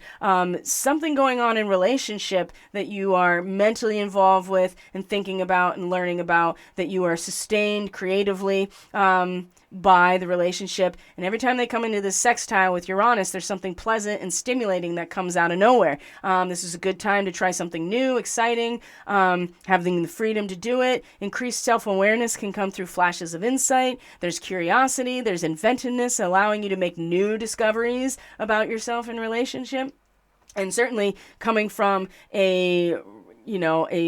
something going on in relationship that you are mentally involved with and thinking about and learning about, that you are sustained creatively by the relationship. And every time they come into this sextile with Uranus, there's something pleasant and stimulating that comes out of nowhere. This is a good time to try something new, exciting, having the freedom to do it. Increased self-awareness can come through flashes of insight. There's curiosity, there's inventiveness, allowing you to make new discoveries about yourself in relationship. And certainly coming from a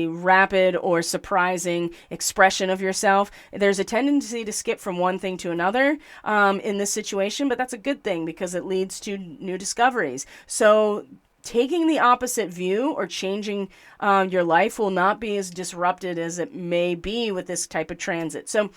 rapid or surprising expression of yourself, there's a tendency to skip from one thing to another in this situation, but that's a good thing because it leads to new discoveries. So taking the opposite view or changing your life will not be as disrupted as it may be with this type of transit. So,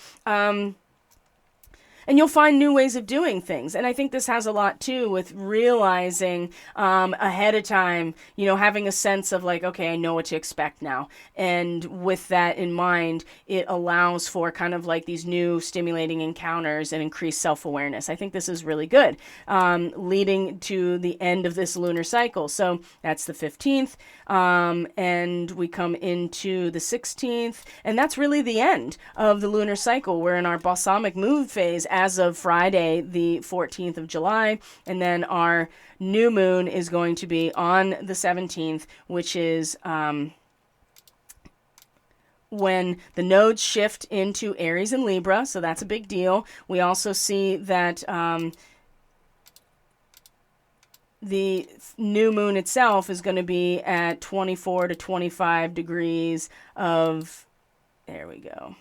and you'll find new ways of doing things. And I think this has a lot too with realizing ahead of time, having a sense of like, okay, I know what to expect now. And with that in mind, it allows for kind of like these new stimulating encounters and increased self-awareness. I think this is really good, leading to the end of this lunar cycle. So that's the 15th. And we come into the 16th. And that's really the end of the lunar cycle. We're in our balsamic moon phase as of Friday, the 14th of July. And then our new moon is going to be on the 17th, which is when the nodes shift into Aries and Libra. So that's a big deal. We also see that the new moon itself is going to be at 24 to 25 degrees of, there we go,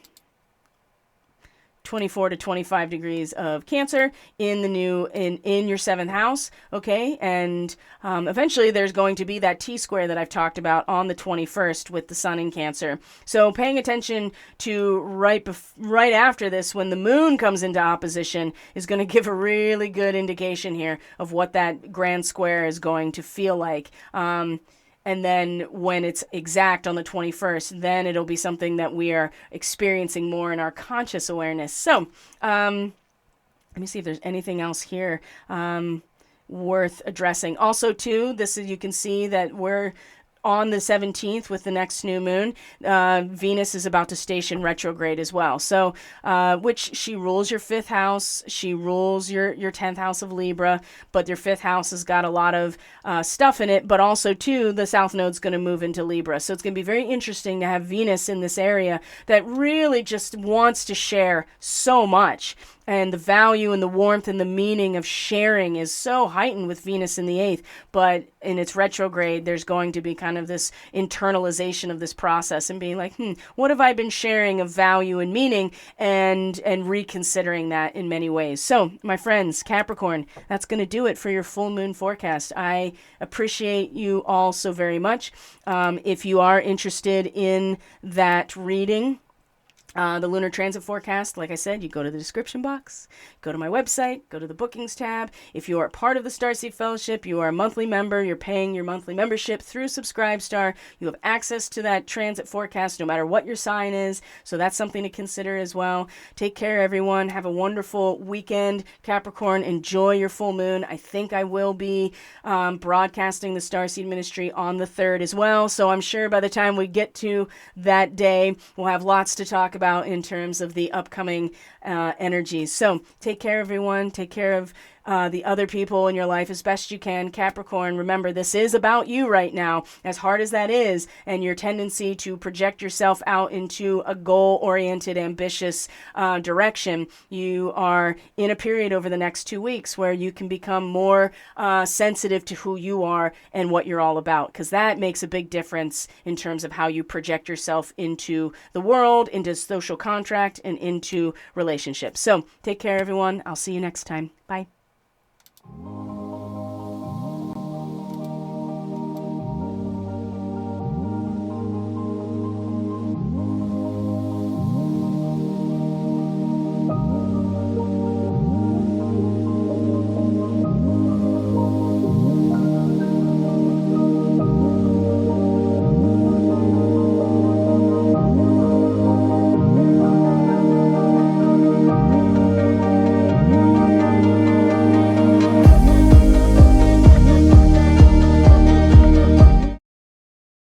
24 to 25 degrees of Cancer in the new, in your 7th house. Okay. And eventually there's going to be that T-square that I've talked about on the 21st with the sun in Cancer. So paying attention to right after this, when the moon comes into opposition, is going to give a really good indication here of what that grand square is going to feel like. And then when it's exact on the 21st, then it'll be something that we are experiencing more in our conscious awareness. So let me see if there's anything else here worth addressing. Also, too, this is, you can see that we're on the 17th with the next new moon. Venus is about to station retrograde as well. So, which she rules your 5th house. She rules your 10th house of Libra, but your 5th house has got a lot of stuff in it, but also too, the South Node's going to move into Libra. So it's going to be very interesting to have Venus in this area that really just wants to share so much. And the value and the warmth and the meaning of sharing is so heightened with Venus in the 8th. But in its retrograde, there's going to be kind of this internalization of this process and being like, what have I been sharing of value and meaning, and reconsidering that in many ways. So, my friends, Capricorn, that's going to do it for your full moon forecast. I appreciate you all so very much. If you are interested in that reading, the lunar transit forecast, like I said, you go to the description box, go to my website, go to the bookings tab. If you are part of the Starseed Fellowship, you are a monthly member, you're paying your monthly membership through Subscribestar, you have access to that transit forecast no matter what your sign is. So that's something to consider as well. Take care, everyone. Have a wonderful weekend. Capricorn, enjoy your full moon. I think I will be broadcasting the Starseed Ministry on the 3rd as well. So I'm sure by the time we get to that day, we'll have lots to talk about in terms of the upcoming energies. So take care, everyone. Take care of the other people in your life as best you can. Capricorn, remember, this is about you right now, as hard as that is, and your tendency to project yourself out into a goal-oriented, ambitious direction. You are in a period over the next 2 weeks where you can become more sensitive to who you are and what you're all about, because that makes a big difference in terms of how you project yourself into the world, into social contract, and into relationships. So take care, everyone. I'll see you next time. Bye.